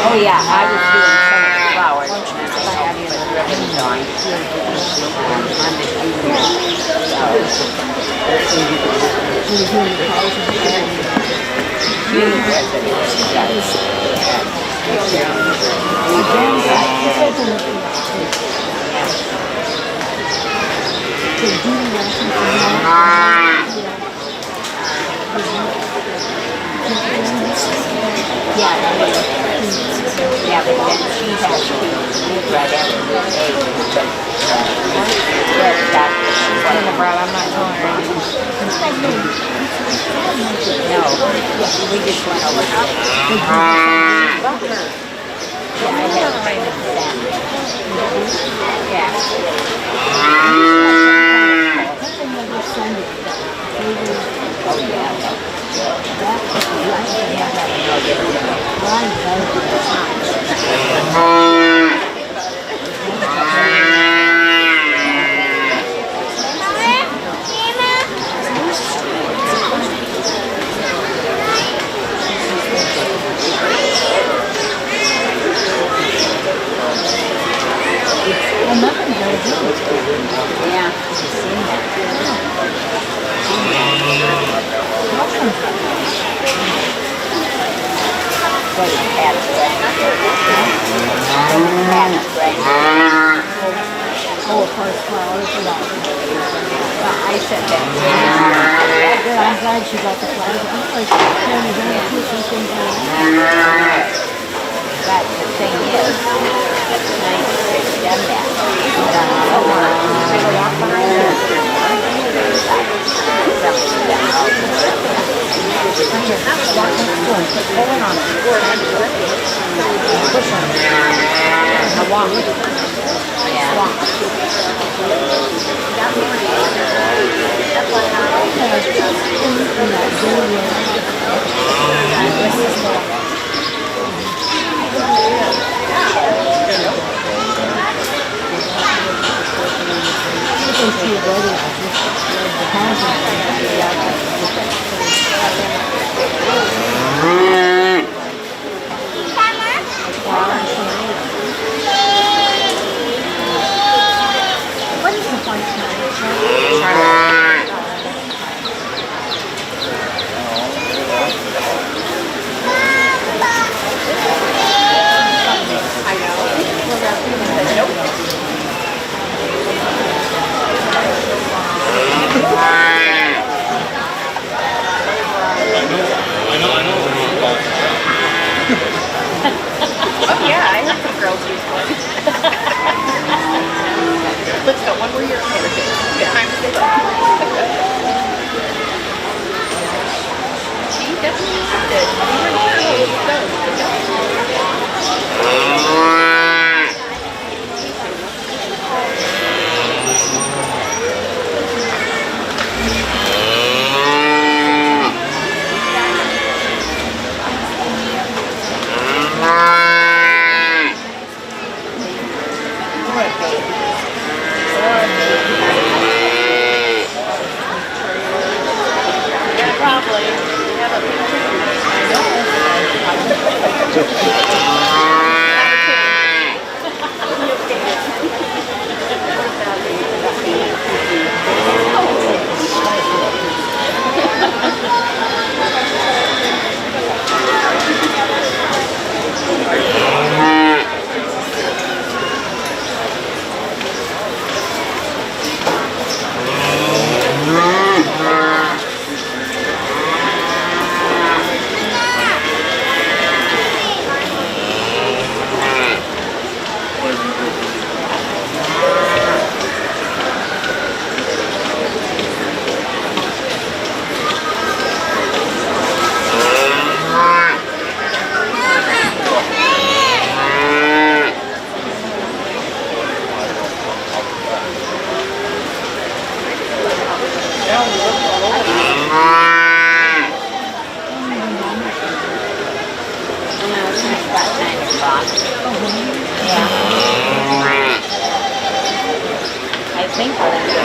Oh yeah, I was doing so much flowers and I had to put ribbons on. Yeah, but then she has to leave right after the day. She's in the bread, I'm not telling her anything. No, we just went over to yeah, I had to bring it to them. Yeah. Oh yeah. I said that. I'm glad she got the flowers. I'm like, But the thing is, it's nice that they've done that. But I don't want to walk behind her. I walk. what is the fun that kind of box. Yeah. I think I'm going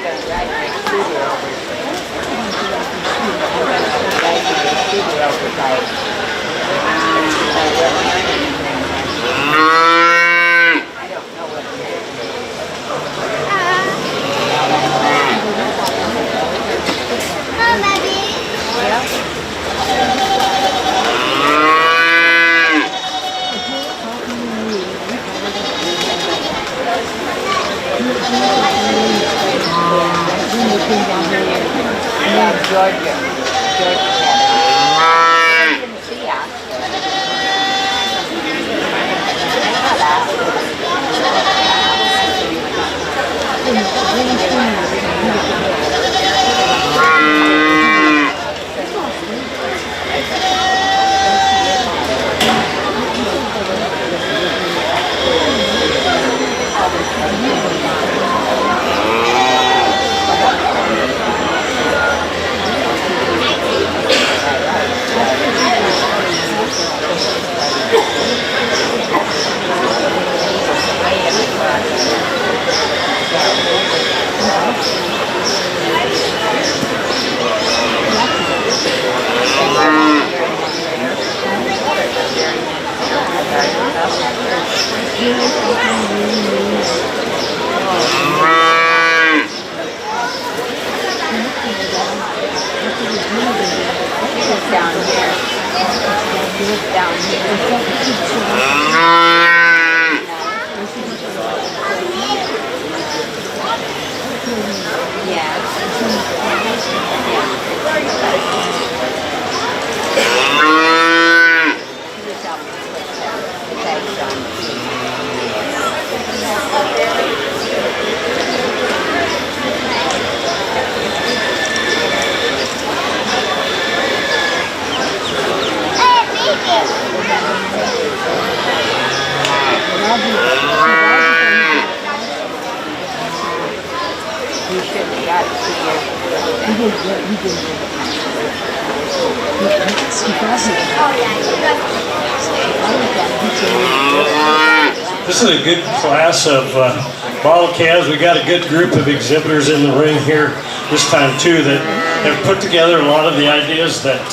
to ride my scooter over. I'm going to ride my scooter over by I don't know what it is. Oh, baby. Yeah. Georgia had it. I didn't see us. This is a good class of bottle calves. We got a good group of exhibitors in the ring here this time too that have put together a lot of the ideas that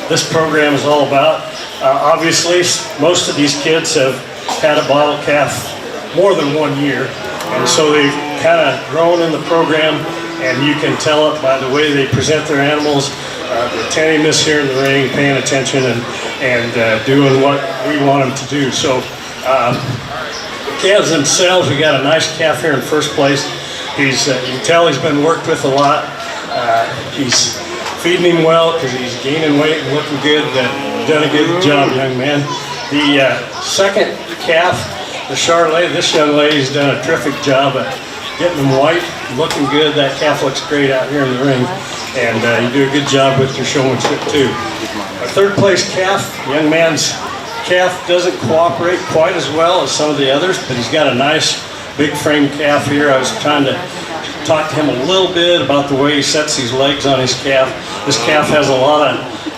this program is all about. Obviously, most of these kids have had a bottle calf more than 1 year, and so they've kind of grown in the program, and you can tell it by the way they present their animals, the attentiveness here in the ring, paying attention and doing what we want them to do. So calves themselves, we got a nice calf here in first place. He's you can tell he's been worked with a lot. He's feeding him well because he's gaining weight and looking good. Done a good job, young man. The second calf, the Charlotte, this young lady's done a terrific job of getting him white, looking good. That calf looks great out here in the ring, and you do a good job with your showmanship too. Our third place calf, young man's calf doesn't cooperate quite as well as some of the others, but he's got a nice big frame calf here. I was trying to talk to him a little bit about the way he sets these legs on his calf. This calf has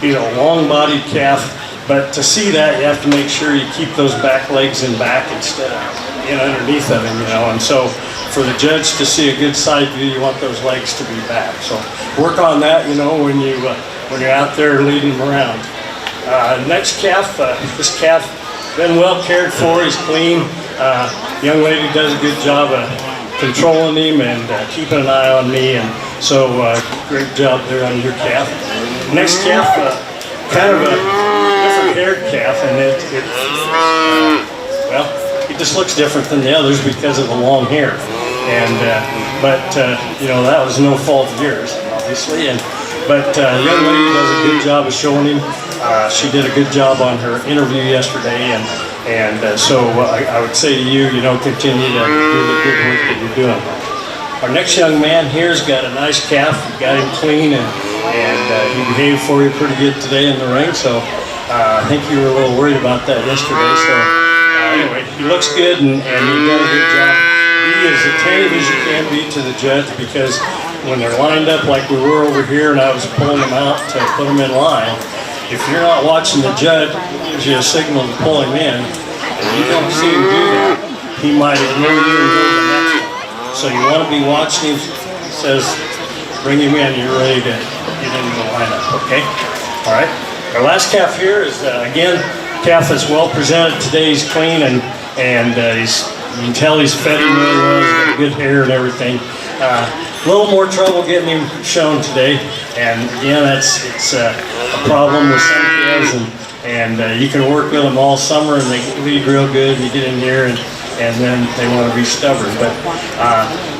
he's a long-bodied calf, but to see that, you have to make sure you keep those back legs in back instead of in underneath of him, you know. And so for the judge to see a good side view, you want those legs to be back. So work on that, you know, when you're out there leading him around. Next calf, this calf been well cared for. He's clean. Young lady does a good job of controlling him and keeping an eye on me, and so great job there on your calf. Next calf, kind of a different haired calf, and well, it just looks different than the others because of the long hair. And but you know, that was no fault of yours, obviously. But the young lady does a good job of showing him. She did a good job on her interview yesterday, and so I would say to you, you know, continue to do the good work that you're doing. Our next young man here's got a nice calf. You got him clean, and he behaved for you pretty good today in the ring. So I think you were a little worried about that yesterday. So anyway, he looks good, and you've done a good job. Be as attentive as you can be to the judge, because when they're lined up like we were over here and I was pulling them out to put them in line, if you're not watching the judge, he gives you a signal to pull him in, and you don't see him do that, he might ignore you and go to the next one. So you want to be watching him. He says, bring him in, you're ready to get into the lineup, okay? All right. Our last calf here is, again, calf that's well presented today. He's clean and you can tell he's fed him really well. He's got good hair and everything. A little more trouble getting him shown today, and again, it's a problem with some kids, and you can work with them all summer, and they lead real good. And you get in here, and then they want to be stubborn. But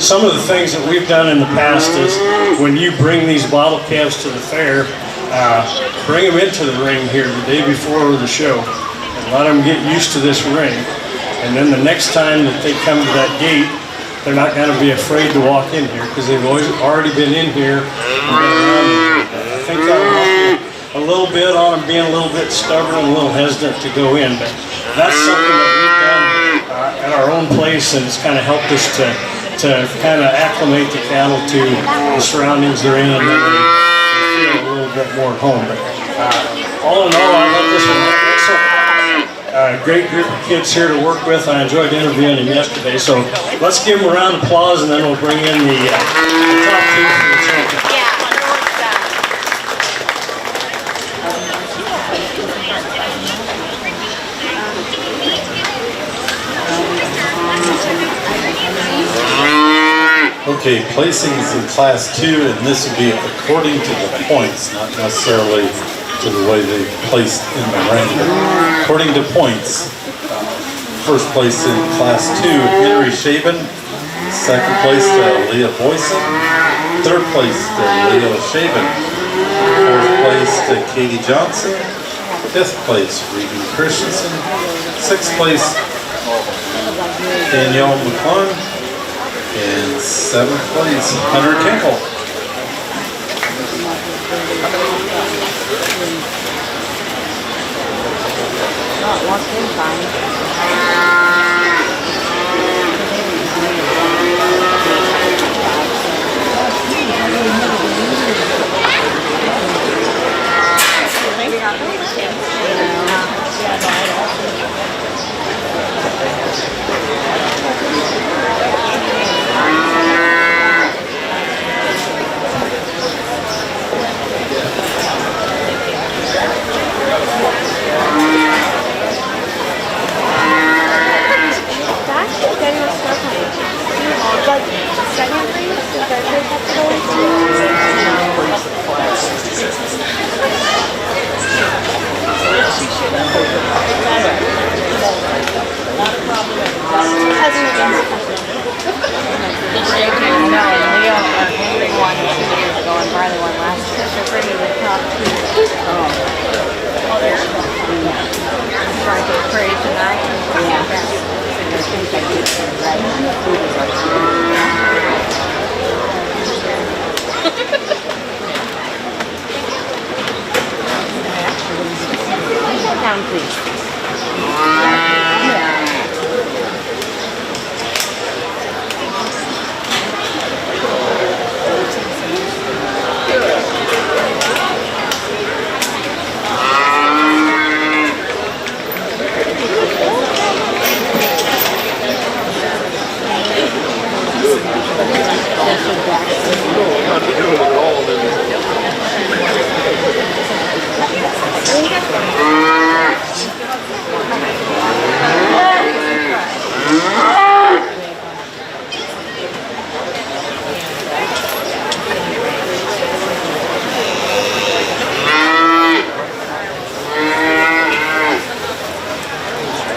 some of the things that we've done in the past is when you bring these bottle calves to the fair, bring them into the ring here the day before the show, and let them get used to this ring. And then the next time that they come to that gate, they're not going to be afraid to walk in here because they've already been in here and been around. I think that'll help you a little bit on them being a little bit stubborn and a little hesitant to go in. But that's something that we've done at our own place, and it's kind of helped us to kind of acclimate the cattle to the surroundings they're in, and then they feel a little bit more at home. But all in all, I thought this was excellent. Great group of kids here to work with. I enjoyed interviewing them yesterday. So let's give them a round of applause, and then we'll bring in the top two for the champion. Okay, placings in Class 2, and this would be according to the points, not necessarily to the way they placed in the ring. According to points, first place in Class 2, Henry Shaven. Second place to Leah Boyson. Third place to Leo Shaven. Fourth place to Katie Johnson. Fifth place, Regan Christensen. Sixth place, Danielle McClung. And seventh place, Hunter Kinkle.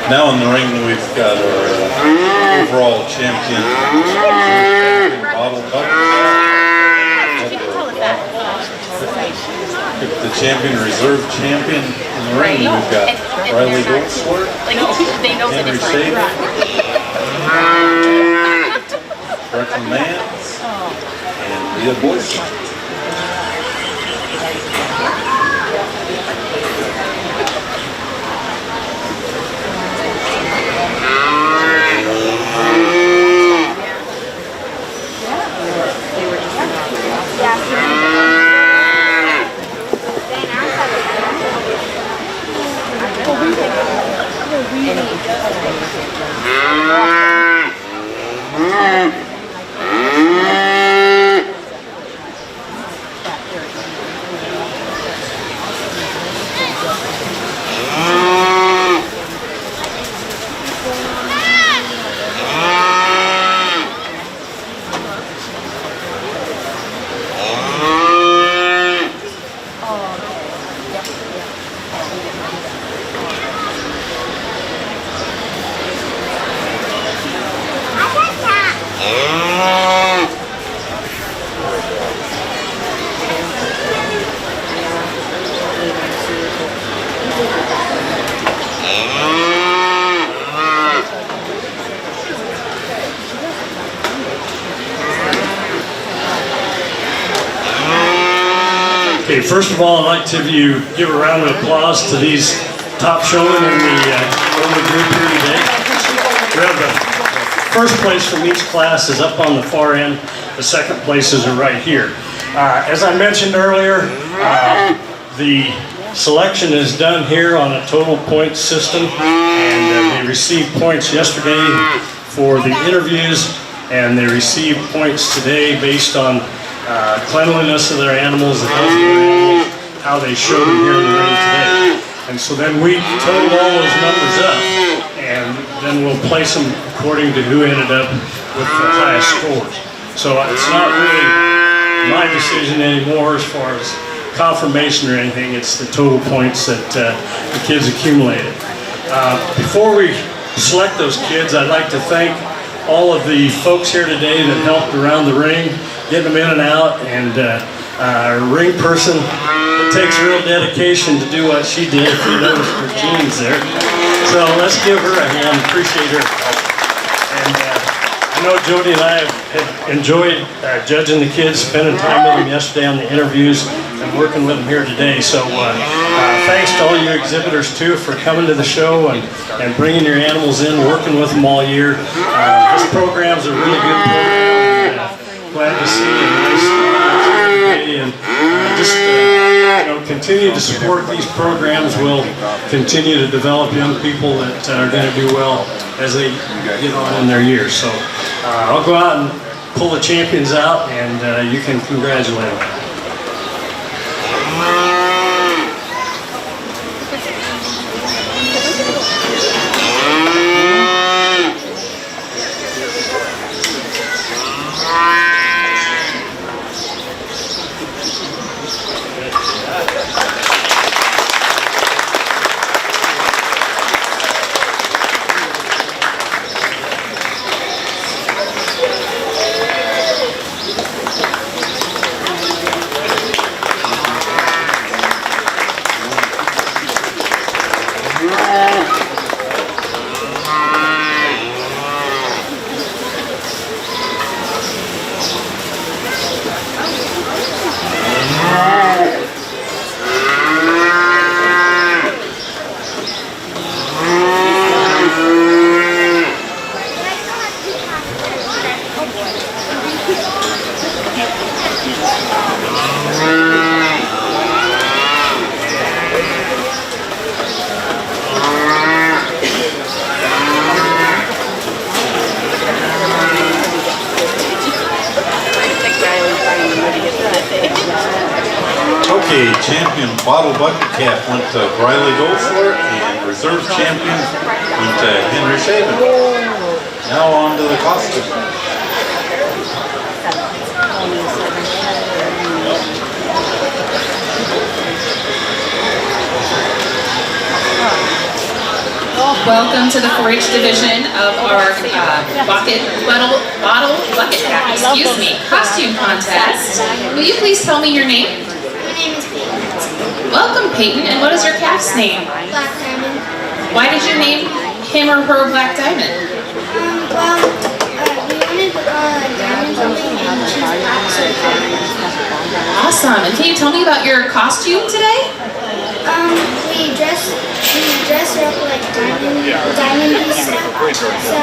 Now in the ring, we've got our overall champion, bottle bucket. The champion, reserve champion in the ring, we've got Riley Goldsworth, Henry Shaver, Brecklin Mans, and Leah Boyson. Okay, first of all, I'd like to give a round of applause to these top showmen in the older group here today. We have the first place from each class is up on the far end. The second places are right here. As I mentioned earlier, the selection is done here on a total points system, and they received points yesterday for the interviews, and they received points today based on cleanliness of their animals, the health of their animals, how they showed them here in the ring today. And so then we total all those numbers up, and then we'll place them according to who ended up with the highest scores. So it's not really my decision anymore as far as confirmation or anything. It's the total points that the kids accumulated. Before we select those kids, I'd like to thank all of the folks here today that helped around the ring, getting them in and out, and our ring person, it takes real dedication to do what she did, if you notice her jeans there. So let's give her a hand, appreciate her. And I know Jody and I have enjoyed judging the kids, spending time with them yesterday on the interviews, and working with them here today. So thanks to all you exhibitors too for coming to the show and bringing your animals in, working with them all year. This program's a really good program. Glad to see you. Nice today, and just continue to support these programs. We'll continue to develop young people that are going to do well as they get on in their years. So I'll go out and pull the champions out, and you can congratulate them. Okay, champion bottle bucket cap went to Briley Goldfleur, and reserve champion went to Henry Shaven. Now on to the costume. Welcome to the 4-H division of our bucket cap, costume contest. Will you please tell me your name? My name is Peyton. Welcome, Peyton. And what is your calf's name? Black Diamond. Why did you name him or her Black Diamond? We wanted diamonds on me, and she's black, so Awesome. And can you tell me about your costume today? we dress her up like diamond stuff, so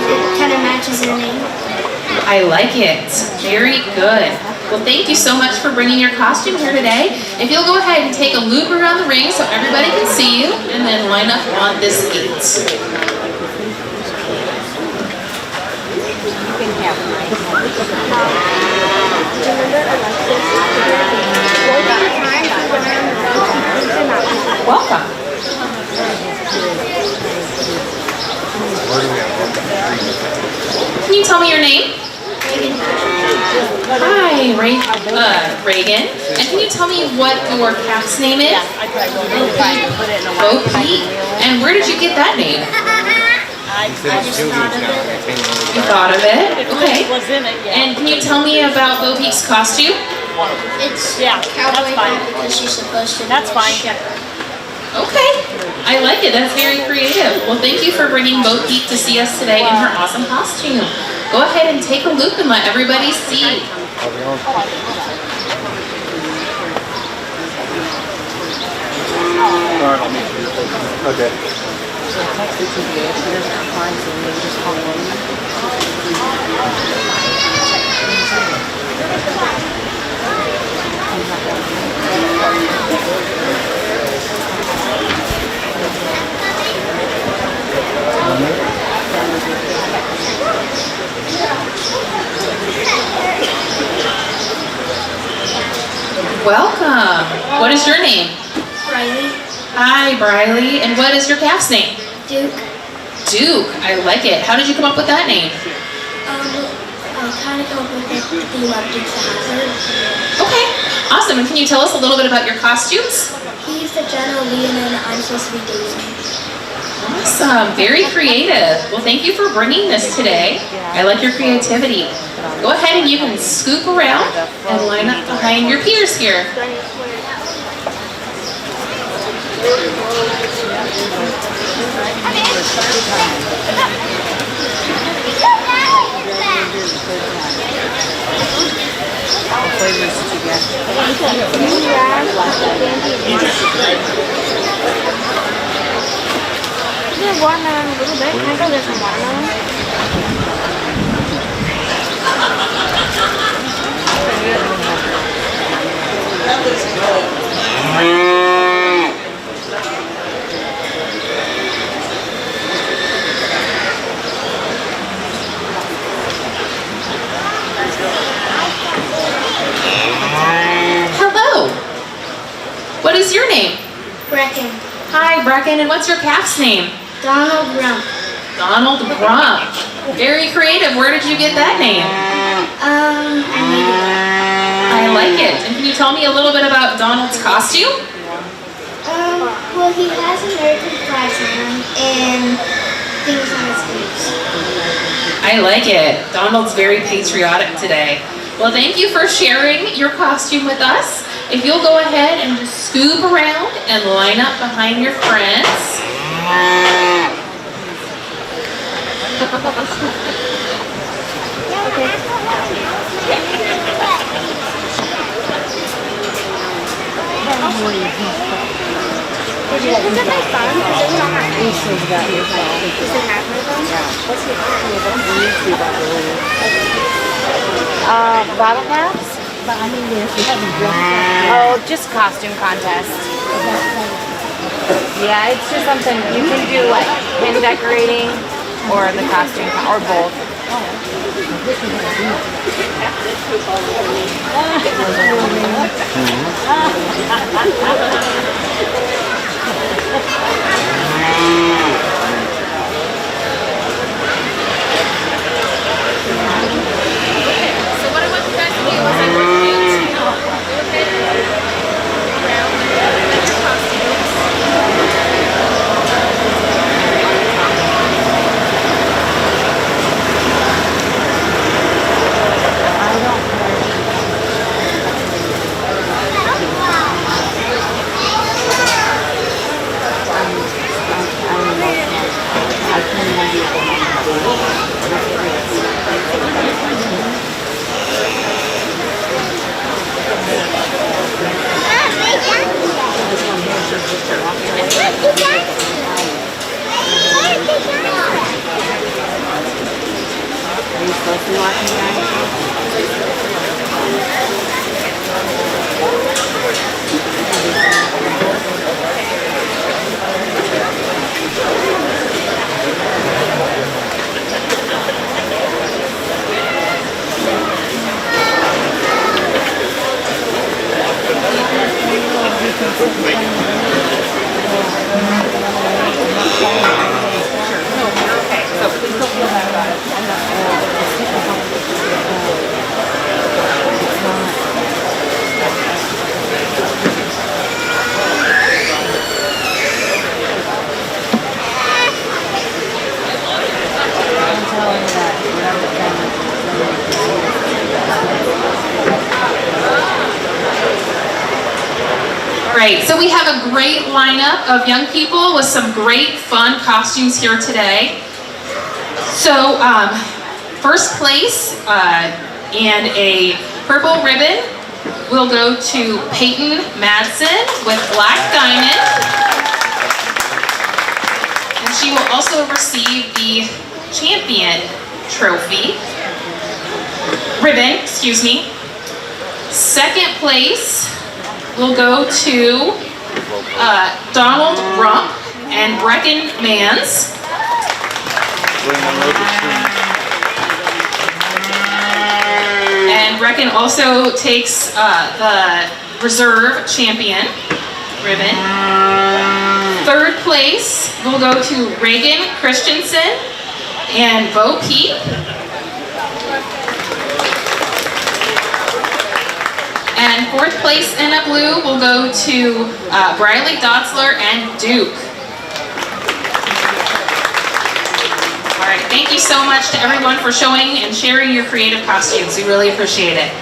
it kind of matches her name. I like it. Very good. Well, thank you so much for bringing your costume here today. If you'll go ahead and take a loop around the ring so everybody can see you, and then line up on this gate. Welcome. Can you tell me your name? Hi, Reagan. And can you tell me what your calf's name is? Bo Peep. And where did you get that name? I just thought of it. You thought of it? Okay. And can you tell me about Bo Peep's costume? It's cowboy hat because she's supposed to. That's fine. Okay. I like it. That's very creative. Well, thank you for bringing Bo Peep to see us today in her awesome costume. Go ahead and take a loop and let everybody see. Okay. Welcome. What is your name? Riley, Hi, Briley. And what is your calf's name? Duke, Duke. I like it. How did you come up with that name? I kind of come up with the theme of Duke's Hazard. Okay. Awesome. And can you tell us a little bit about your costumes? He's the General Lee and then I'm supposed to be Daisy. Awesome. Very creative. Well, thank you for bringing this today. I like your creativity. Go ahead and you can scoop around and line up behind your peers here. Watermelon a little bit. Can I go get some watermelon? Hello. What is your name? Brecken, Hi, Brecken. And what's your calf's name? Donald Rump. Donald Grump. Very creative. Where did you get that name? I made it. I like it. And can you tell me a little bit about Donald's costume? Well, he has American flags on him and things on his sleeves. I like it. Donald's very patriotic today. Well, thank you for sharing your costume with us. If you'll go ahead and just scoop around and line up behind your friends. Bottle caps? But I mean, if you haven't drunk Oh, just costume contest. Yeah, it's just something you can do, like pin decorating or the costume or both. So what I want you guys to do is I want you to go ahead and around with your costumes. Are you supposed to be watching that? right, so we have a great lineup of young people with some great fun costumes here today. So first place and a purple ribbon will go to Peyton Madsen with Black Diamond. And she will also receive the champion ribbon, excuse me. Second place will go to Donald Rump and Brecken Mans. And Brecken also takes the reserve champion ribbon. Third place will go to Reagan Christensen and Bo Peep. And fourth place in a blue will go to Briley Dotzler and Duke. All right, thank you so much to everyone for showing and sharing your creative costumes. We really appreciate it.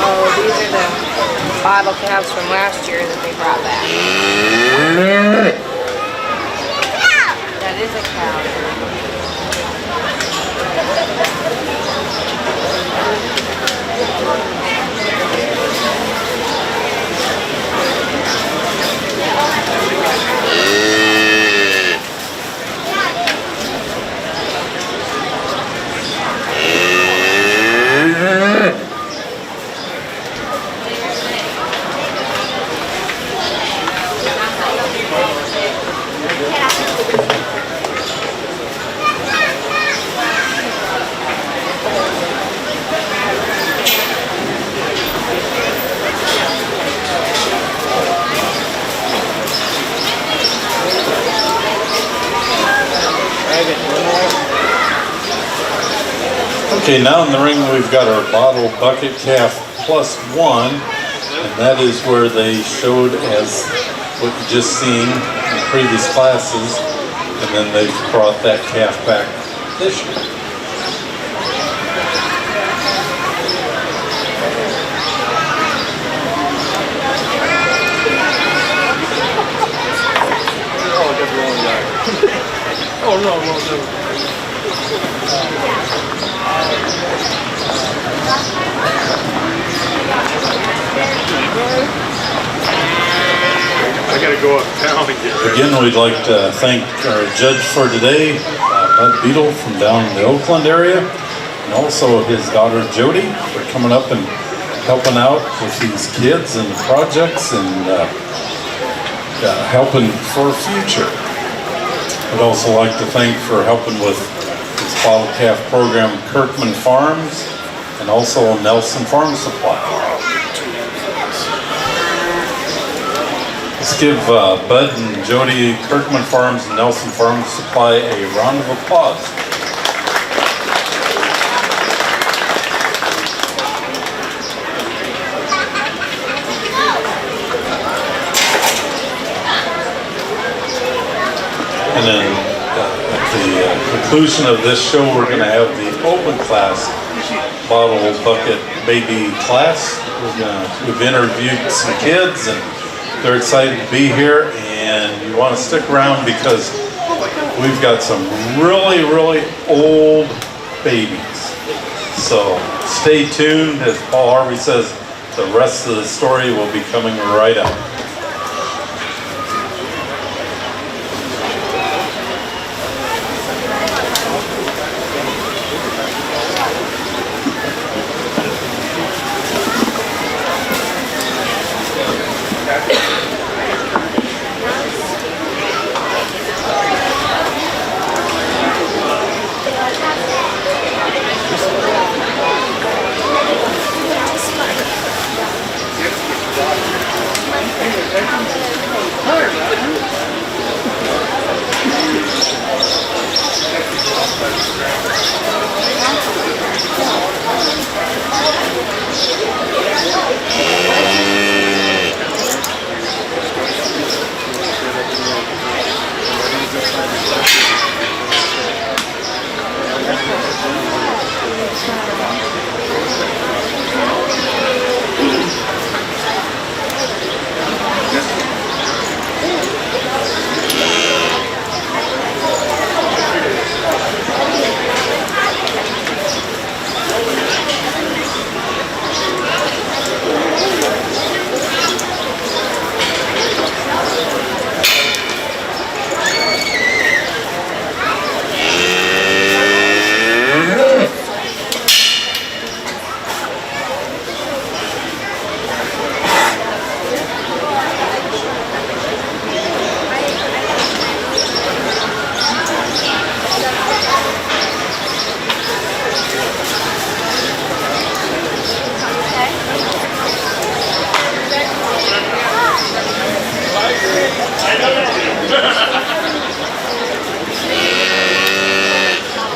Oh, these are the bottle calves from last year that they brought back. That is a cow. Okay, now in the ring we've got our bottle bucket calf +1, and that is where they showed as what you just seen in previous classes, and then they've brought that calf back this year. Oh, no. I gotta go uptown and get ready. Again, we'd like to thank our judge for today, Bud Beetle from down in the Oakland area, and also his daughter Jody for coming up and helping out with these kids and projects and helping for future. I'd also like to thank for helping with this bottle calf program Kirkman Farms and also Nelson Farm Supply. Let's give Bud and Jody, Kirkman Farms and Nelson Farm Supply a round of applause. And then at the conclusion of this show, we're going to have the open class bottle bucket baby class. We've interviewed some kids and they're excited to be here, and you want to stick around because we've got some really, really old babies. So stay tuned. As Paul Harvey says, the rest of the story will be coming right up.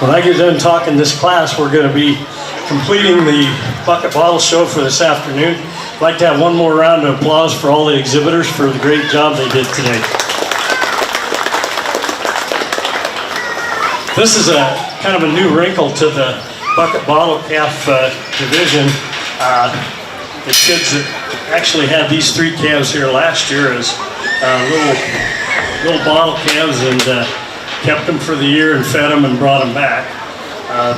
When I get done talking this class, we're going to be completing the bucket bottle show for this afternoon. I'd like to have one more round of applause for all the exhibitors for the great job they did today. This is a kind of a new wrinkle to the bucket bottle calf division. The kids that actually had these 3 calves here last year as little bottle calves, and kept them for the year and fed them and brought them back.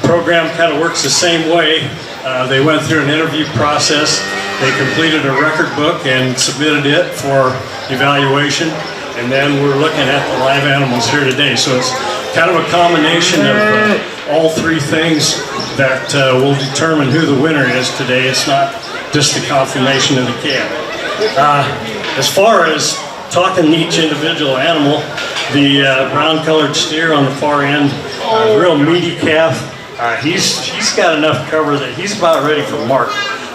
The program kind of works the same way. They went through an interview process. They completed a record book and submitted it for evaluation. And then we're looking at the live animals here today. So it's kind of a combination of all 3 things that will determine who the winner is today. It's not just the confirmation of the calf. As far as talking each individual animal, the brown colored steer on the far end, real meaty calf, he's got enough cover that he's about ready for mark.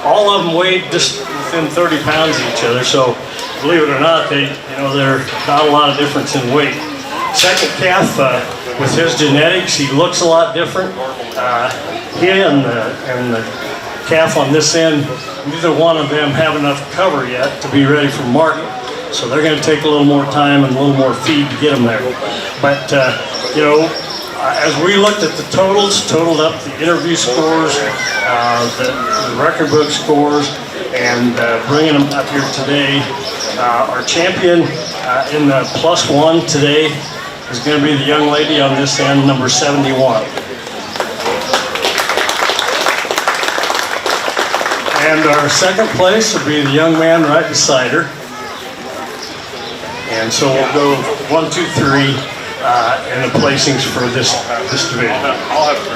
All of them weighed just within 30 pounds of each other, so believe it or not, they're not a lot of difference in weight. Second calf, with his genetics, he looks a lot different. He and the calf on this end, neither one of them have enough cover yet to be ready for market. So they're going to take a little more time and a little more feed to get them there. But, as we looked at the totaled up the interview scores, the record book scores, and bringing them up here today, our champion in the +1 today is going to be the young lady on this end, number 71. And our second place will be the young man right beside her. And so we'll go 1, 2, 3 in the placings for this division. I'll have 3.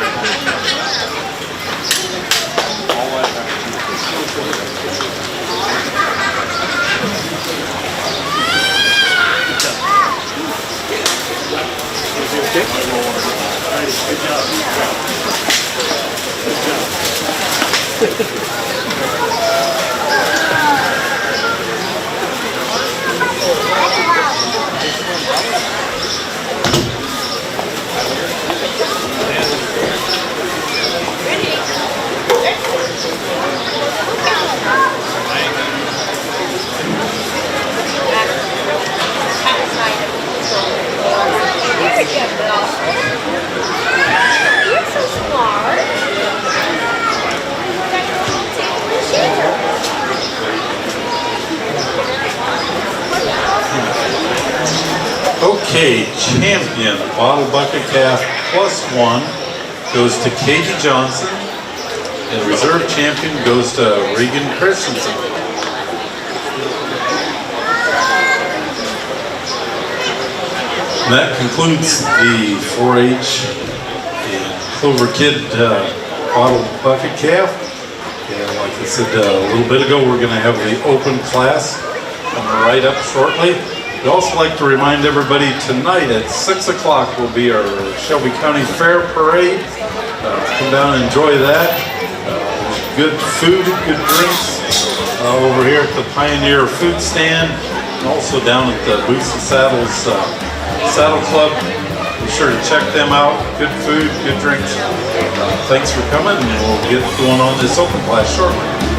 Good job. You're so smart. Okay, champion bottle bucket calf +1 goes to Katie Johnson, and reserve champion goes to Regan Christensen. And that concludes the 4-H and Clover Kid bottle bucket calf. And like I said a little bit ago, we're going to have the open class coming right up shortly. We'd also like to remind everybody tonight at 6 o'clock will be our Shelby County Fair Parade. Come down and enjoy that. Good food, good drinks over here at the Pioneer Food Stand, and also down at the Boots and Saddles Saddle Club. Be sure to check them out. Good food, good drinks. Thanks for coming, and we'll get going on this open class shortly.